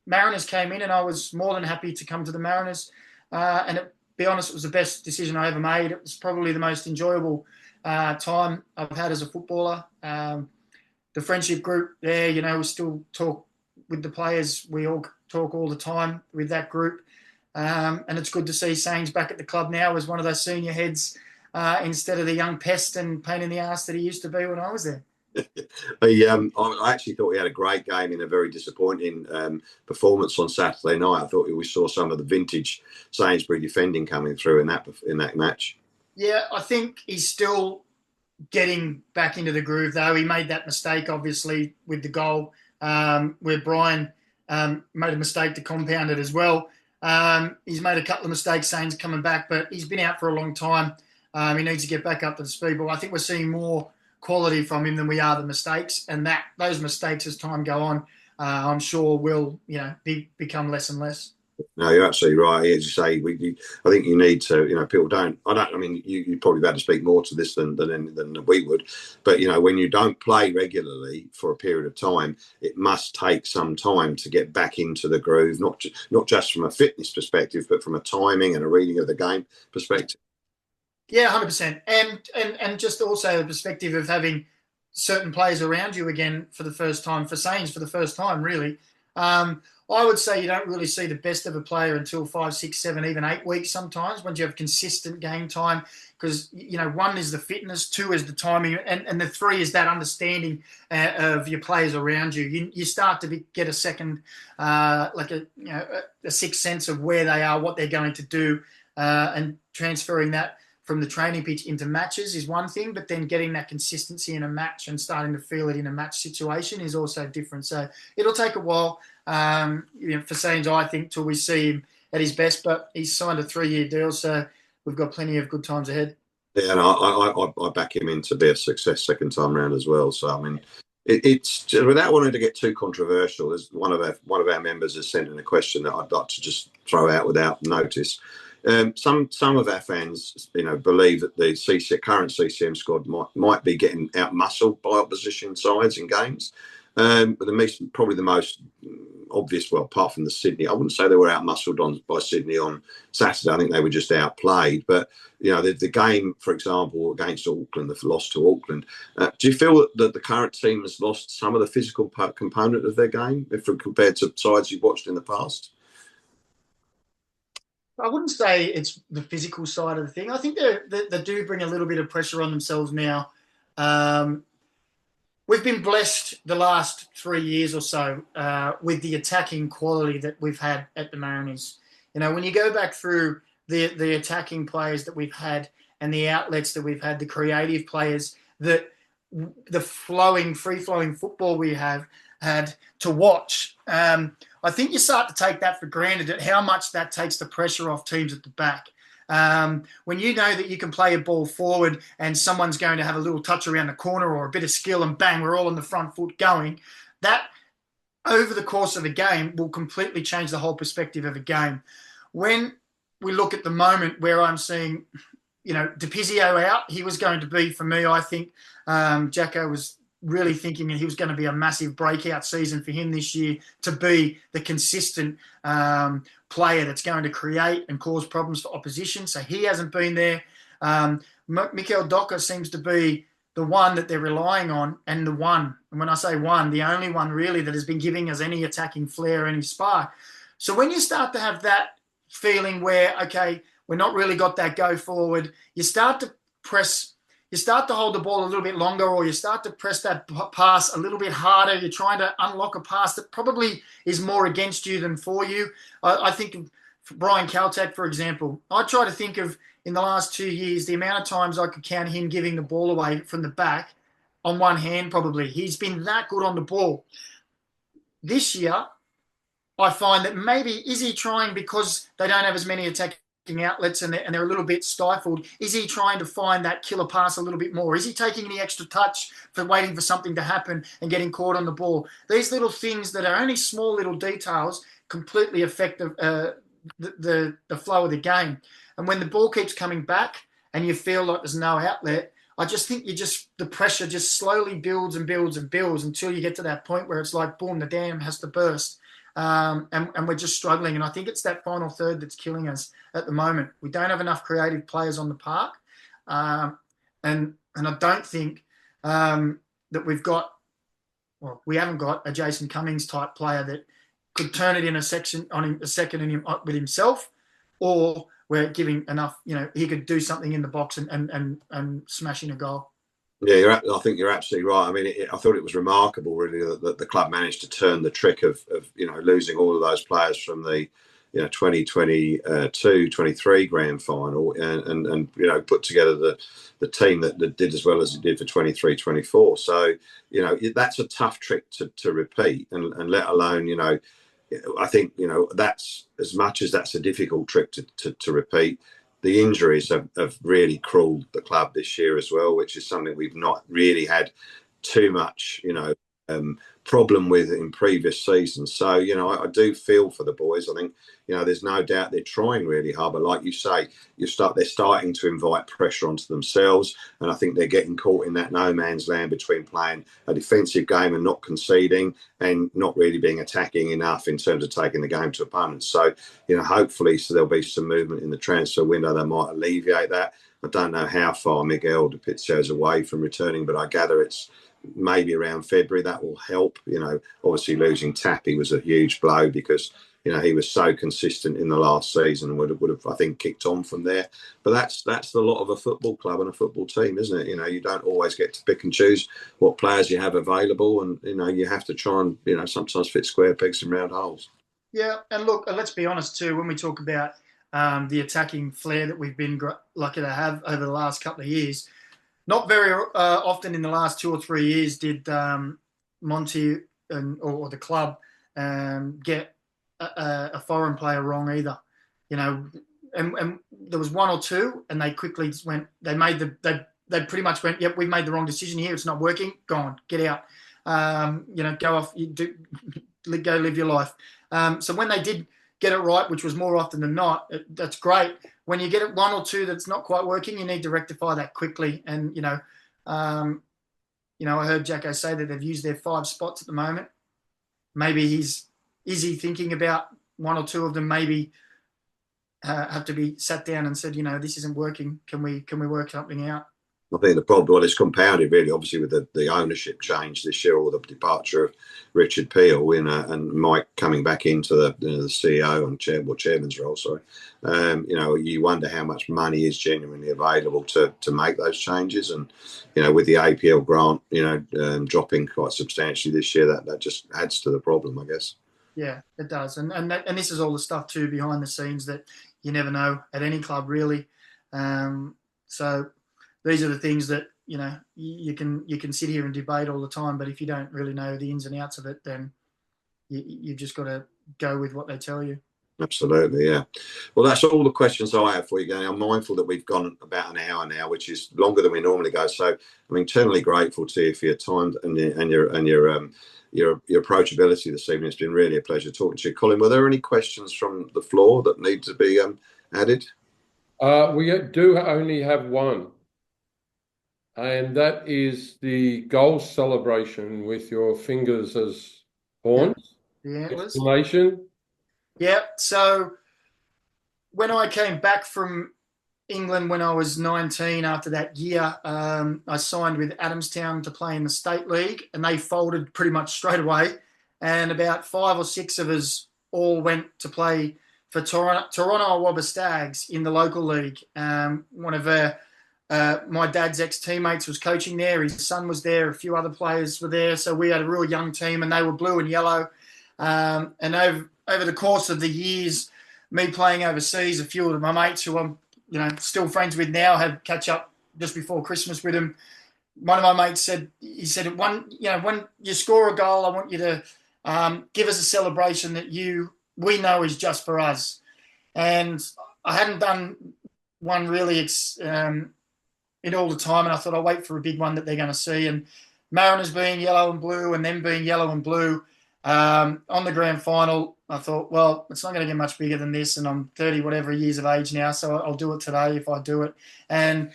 Mariners came in, and I was more than happy to come to the Mariners. And to be honest, it was the best decision I ever made. It was probably the most enjoyable time I've had as a footballer. The friendship group there, we still talk with the players. We all talk all the time with that group. And it's good to see Sains back at the club now as one of those senior heads instead of the young pest and pain in the ass that he used to be when I was there. I actually thought he had a great game in a very disappointing performance on Saturday night. I thought we saw some of the vintage Sainsbury defending coming through in that match. Yeah, I think he's still getting back into the groove, though. He made that mistake, obviously, with the goal where Brian made a mistake to compound it as well. He's made a couple of mistakes, Sains coming back, but he's been out for a long time. He needs to get back up to the speed. But I think we're seeing more quality from him than we are the mistakes, and those mistakes as time go on, I'm sure will become less and less. No, you're absolutely right. As you say, I think you need to. People don't. I mean, you'd probably be able to speak more to this than we would. But when you don't play regularly for a period of time, it must take some time to get back into the groove. Not just from a fitness perspective, but from a timing and a reading of the game perspective. Yeah, 100%. And just also the perspective of having certain players around you again for the first time, for Sains for the first time, really. I would say you don't really see the best of a player until 5, 6, 7, even 8 weeks sometimes, once you have consistent game time, because, 1 is the fitness, 2 is the timing, and the 3 is that understanding of your players around you. You start to get a second, a sixth sense of where they are, what they're going to do, and transferring that from the training pitch into matches is one thing, but then getting that consistency in a match and starting to feel it in a match situation is also different. So it'll take a while for Sains, I think, till we see him at his best, but he's signed a 3-year deal, so we've got plenty of good times ahead. Yeah, and I back him in to be a success second time round as well. So, I mean, It's without wanting to get too controversial. As one of our members has sent in a question that I'd like to just throw out without notice. Some of our fans, believe that the current CCM squad might be getting out muscled by opposition sides in games. But probably the most obvious, well, apart from the Sydney, I wouldn't say they were out muscled by Sydney on Saturday. I think they were just outplayed. But the game, for example, against Auckland, the loss to Auckland. Do you feel that the current team has lost some of the physical component of their game if compared to sides you've watched in the past? I wouldn't say it's the physical side of the thing. I think they do bring a little bit of pressure on themselves now. We've been blessed the last 3 years or so with the attacking quality that we've had at the Mariners. When you go back through the attacking players that we've had and the outlets that we've had, the creative players, the free-flowing football we have had to watch, I think you start to take that for granted at how much that takes the pressure off teams at the back. When you know that you can play a ball forward and someone's going to have a little touch around the corner or a bit of skill and bang, we're all on the front foot going, that over the course of a game will completely change the whole perspective of a game. When we look at the moment where I'm seeing, DePizio out, he was going to be, for me, I think Jacko was really thinking he was going to be a massive breakout season for him this year to be the consistent player that's going to create and cause problems for opposition. So he hasn't been there. Mikel Docker seems to be the one that they're relying on, and when I say one, the only one really that has been giving us any attacking flair, any spark. So when you start to have that feeling where, okay, we're not really got that go forward, you start to hold the ball a little bit longer, or you start to press that pass a little bit harder. You're trying to unlock a pass that probably is more against you than for you. I think of Brian Kaltak, for example. I try to think of, in the last 2 years, the amount of times I could count him giving the ball away from the back on one hand, probably. He's been that good on the ball. This year, I find that maybe, is he trying, because they don't have as many attacking outlets and they're a little bit stifled, is he trying to find that killer pass a little bit more? Is he taking any extra touch for waiting for something to happen and getting caught on the ball? These little things that are only small little details completely affect the flow of the game. And when the ball keeps coming back and you feel like there's no outlet, I just think the pressure just slowly builds and builds and builds until you get to that point where it's like, boom, the dam has to burst. And we're just struggling. And I think it's that final third that's killing us at the moment. We don't have enough creative players on the park. And I don't think that we haven't got a Jason Cummings type player that could turn it in a second with himself, or we're giving enough, he could do something in the box and smash in a goal. Yeah, I think you're absolutely right. I mean, I thought it was remarkable, really, that the club managed to turn the trick of losing all of those players from the 2022-23 grand final and put together the team that did as well as it did for 23-24. So that's a tough trick to repeat, and let alone I think that's, as much as that's a difficult trick to repeat. The injuries have really crawled the club this year as well, which is something we've not really had too much, problem with in previous seasons. So, I do feel for the boys. I think, there's no doubt they're trying really hard, but like you say, they're starting to invite pressure onto themselves. And I think they're getting caught in that no man's land between playing a defensive game and not conceding, and not really being attacking enough in terms of taking the game to opponents. So, hopefully there'll be some movement in the transfer window that might alleviate that. I don't know how far Miguel DePizio is away from returning, but I gather it's maybe around February. That will help. Obviously losing Tappy was a huge blow, because he was so consistent in the last season and would have I think kicked on from there. But that's the lot of a football club and a football team, isn't it? You don't always get to pick and choose what players you have available, and you have to try and sometimes fit square pegs in round holes. Yeah, and look, let's be honest too, when we talk about the attacking flair that we've been lucky to have over the last couple of years, not very often in the last 2 or 3 years did Monty or the club get a foreign player wrong either. And there was one or two, and they quickly went. They pretty much went, "Yep, we've made the wrong decision here. It's not working. Go on, get out." go off, go live your life. So when they did get it right, which was more often than not, that's great. When you get it one or two that's not quite working, you need to rectify that quickly. And I heard Jacko say that they've used their 5 spots at the moment. Maybe is he thinking about one or two of them maybe have to be sat down and said, this isn't working. Can we work something out? I think the problem, well, it's compounded really, obviously, with the ownership change this year, or the departure of Richard Peel, and Mike coming back into the CEO and chairman's role. Sorry, you wonder how much money is genuinely available to make those changes, and with the APL grant, dropping quite substantially this year, that just adds to the problem, I guess. Yeah, it does, and this is all the stuff too behind the scenes that you never know at any club really. So these are the things that you can sit here and debate all the time, but if you don't really know the ins and outs of it, then you've just got to go with what they tell you. Absolutely, yeah. Well, that's all the questions I have for you, Danny. I'm mindful that we've gone about an hour now, which is longer than we normally go. So I'm eternally grateful to you for your time and your approachability this evening. It's been really a pleasure talking to you. Colin, were there any questions from the floor that need to be added? We do only have one. And that is the goal celebration with your fingers as horns. The antlers. Explanation. Yeah. So when I came back from England when I was 19, after that year, I signed with Adamstown to play in the State League, and they folded pretty much straight away. And about 5 or 6 of us all went to play for Toronto Awabba Stags in the local league. One of my dad's ex-teammates was coaching there. His son was there. A few other players were there. So we had a real young team, and they were blue and yellow. And over the course of the years, me playing overseas, a few of my mates who I'm still friends with now, had catch up just before Christmas with him. One of my mates said, when you score a goal, I want you to give us a celebration that we know is just for us. And I hadn't done one really in all the time, and I thought I'll wait for a big one that they're going to see. And Mariners being yellow and blue, and them being yellow and blue on the grand final, I thought, well, it's not going to get much bigger than this, and I'm 30 whatever years of age now, so I'll do it today if I do it. And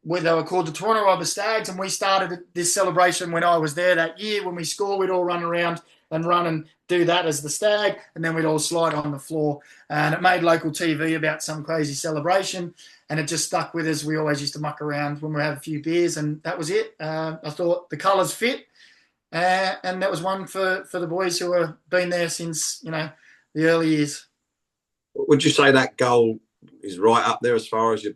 they were called the Toronto Awabba Stags, and we started this celebration when I was there that year. When we score, we'd all run around and run and do that as the stag, and then we'd all slide on the floor. And it made local TV about some crazy celebration, and it just stuck with us. We always used to muck around when we had a few beers, and that was it. I thought the colours fit, and that was one for the boys who have been there since the early years. Would you say that goal is right up there as far as your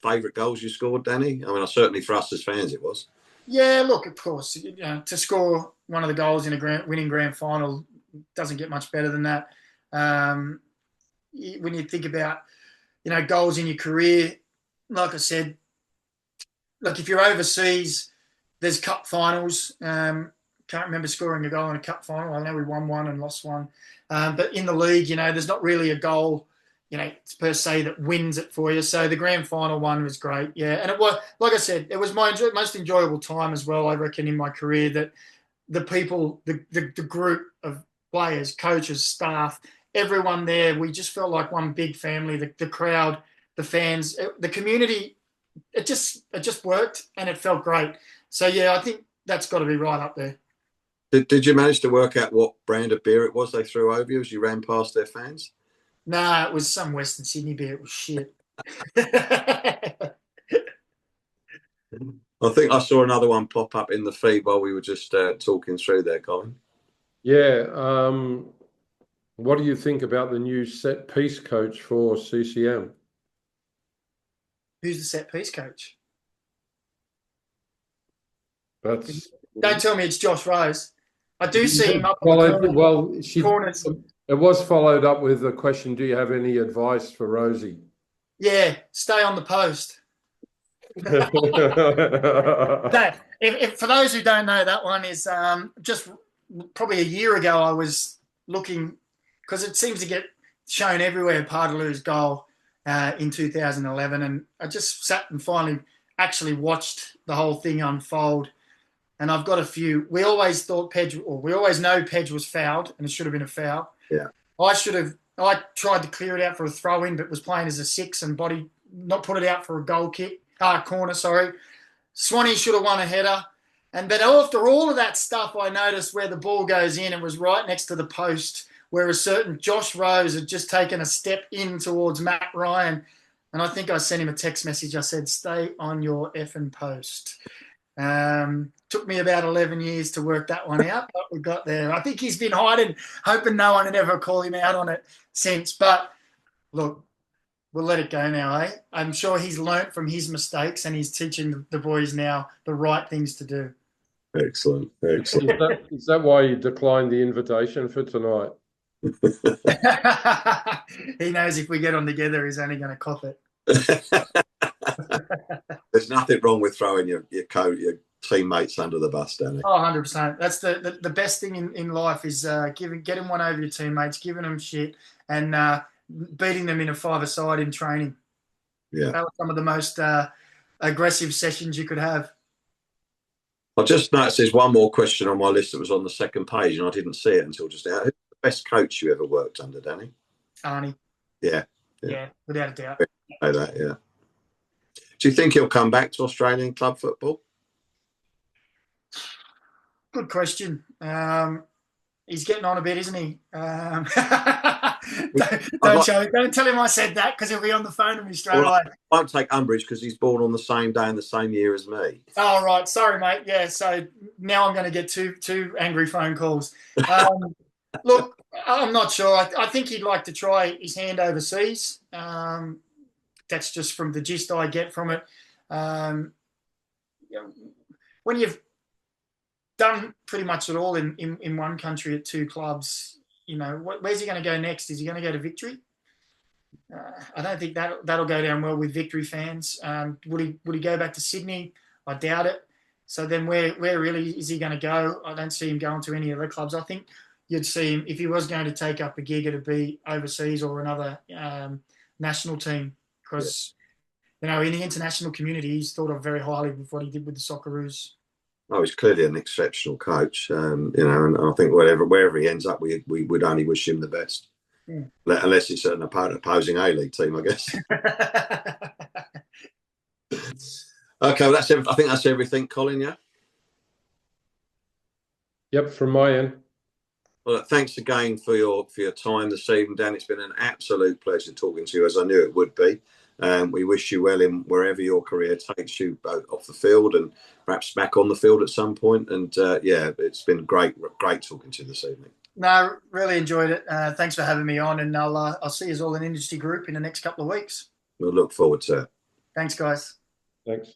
favourite goals you scored, Danny? I mean, certainly for us as fans it was. Yeah, look, of course, to score one of the goals in a winning grand final doesn't get much better than that. When you think about, goals in your career, like I said, look, if you're overseas, there's cup finals. Can't remember scoring a goal in a cup final. I know we won one and lost one. But in the league, there's not really a goal, per se that wins it for you. So the grand final one was great. Yeah. And it was, like I said, it was my most enjoyable time as well, I reckon, in my career, that the people, the group of players, coaches, staff, everyone there, we just felt like one big family. The crowd, the fans, the community, it just worked, and it felt great. So yeah, I think that's got to be right up there. Did you manage to work out what brand of beer it was they threw over you as you ran past their fans? No, it was some Western Sydney beer. It was shit. I think I saw another one pop up in the feed while we were just talking through there, Colin. Yeah. What do you think about the new set piece coach for CCM? Who's the set piece coach? Don't tell me it's Josh Rose. I do see him up corners. It was followed up with a question, do you have any advice for Rosie? Yeah, stay on the post. If for those who don't know, that one is just probably a year ago, I was looking, because it seems to get shown everywhere, Pardalou's goal in 2011, and I just sat and finally actually watched the whole thing unfold. and I've got a few. We always thought we always know Pedge was fouled, and it should have been a foul. Yeah. I tried to clear it out for a throw in, but was playing as a 6 and not put it out for a corner. Sorry, Swanee should have won a header. But after all of that stuff, I noticed where the ball goes in, it was right next to the post, where a certain Josh Rose had just taken a step in towards Matt Ryan. And I think I sent him a text message. I said, stay on your effing post. Took me about 11 years to work that one out, but we got there. I think he's been hiding, hoping no one would ever call him out on it since. But look, we'll let it go now, eh? I'm sure he's learnt from his mistakes and he's teaching the boys now the right things to do. Excellent. Is that why you declined the invitation for tonight? He knows if we get on together, he's only going to cop it. There's nothing wrong with throwing your teammates under the bus, Danny. Oh, 100%. That's the best thing in life is getting one over your teammates, giving them shit, and beating them in a 5-a-side in training. Yeah. That was some of the most aggressive sessions you could have. I just noticed there's one more question on my list that was on the second page, and I didn't see it until just now. Who's the best coach you ever worked under, Danny? Arnie. Yeah, without a doubt. I know that, yeah. Do you think he'll come back to Australian club football? Good question. He's getting on a bit, isn't he? Don't tell him I said that, because he'll be on the phone to me straight away. I won't take umbrage because he's born on the same day and the same year as me. Oh, right. Sorry, mate. Yeah, so now I'm going to get two angry phone calls. Look, I'm not sure. I think he'd like to try his hand overseas. That's just from the gist I get from it. When you've done pretty much it all in one country at 2 clubs, where's he going to go next? Is he going to go to Victory? I don't think that'll go down well with Victory fans. Would he go back to Sydney? I doubt it. So then where really is he going to go? I don't see him going to any other clubs. I think you'd see him, if he was going to take up a gig, it'd be overseas or another national team, because in the international community, he's thought of very highly with what he did with the Socceroos. Oh, he's clearly an exceptional coach, and I think wherever he ends up, we would only wish him the best. Yeah. Unless it's an opposing A-League team, I guess. Okay, well, I think that's everything, Colin, yeah? Yep, from my end. Well, thanks again for your time this evening, Dan. It's been an absolute pleasure talking to you, as I knew it would be. We wish you well in wherever your career takes you, both off the field and perhaps back on the field at some point. And it's been great talking to you this evening. No, really enjoyed it. Thanks for having me on, and I'll see you all in Industry Group in the next couple of weeks. We'll look forward to it. Thanks, guys. Thanks.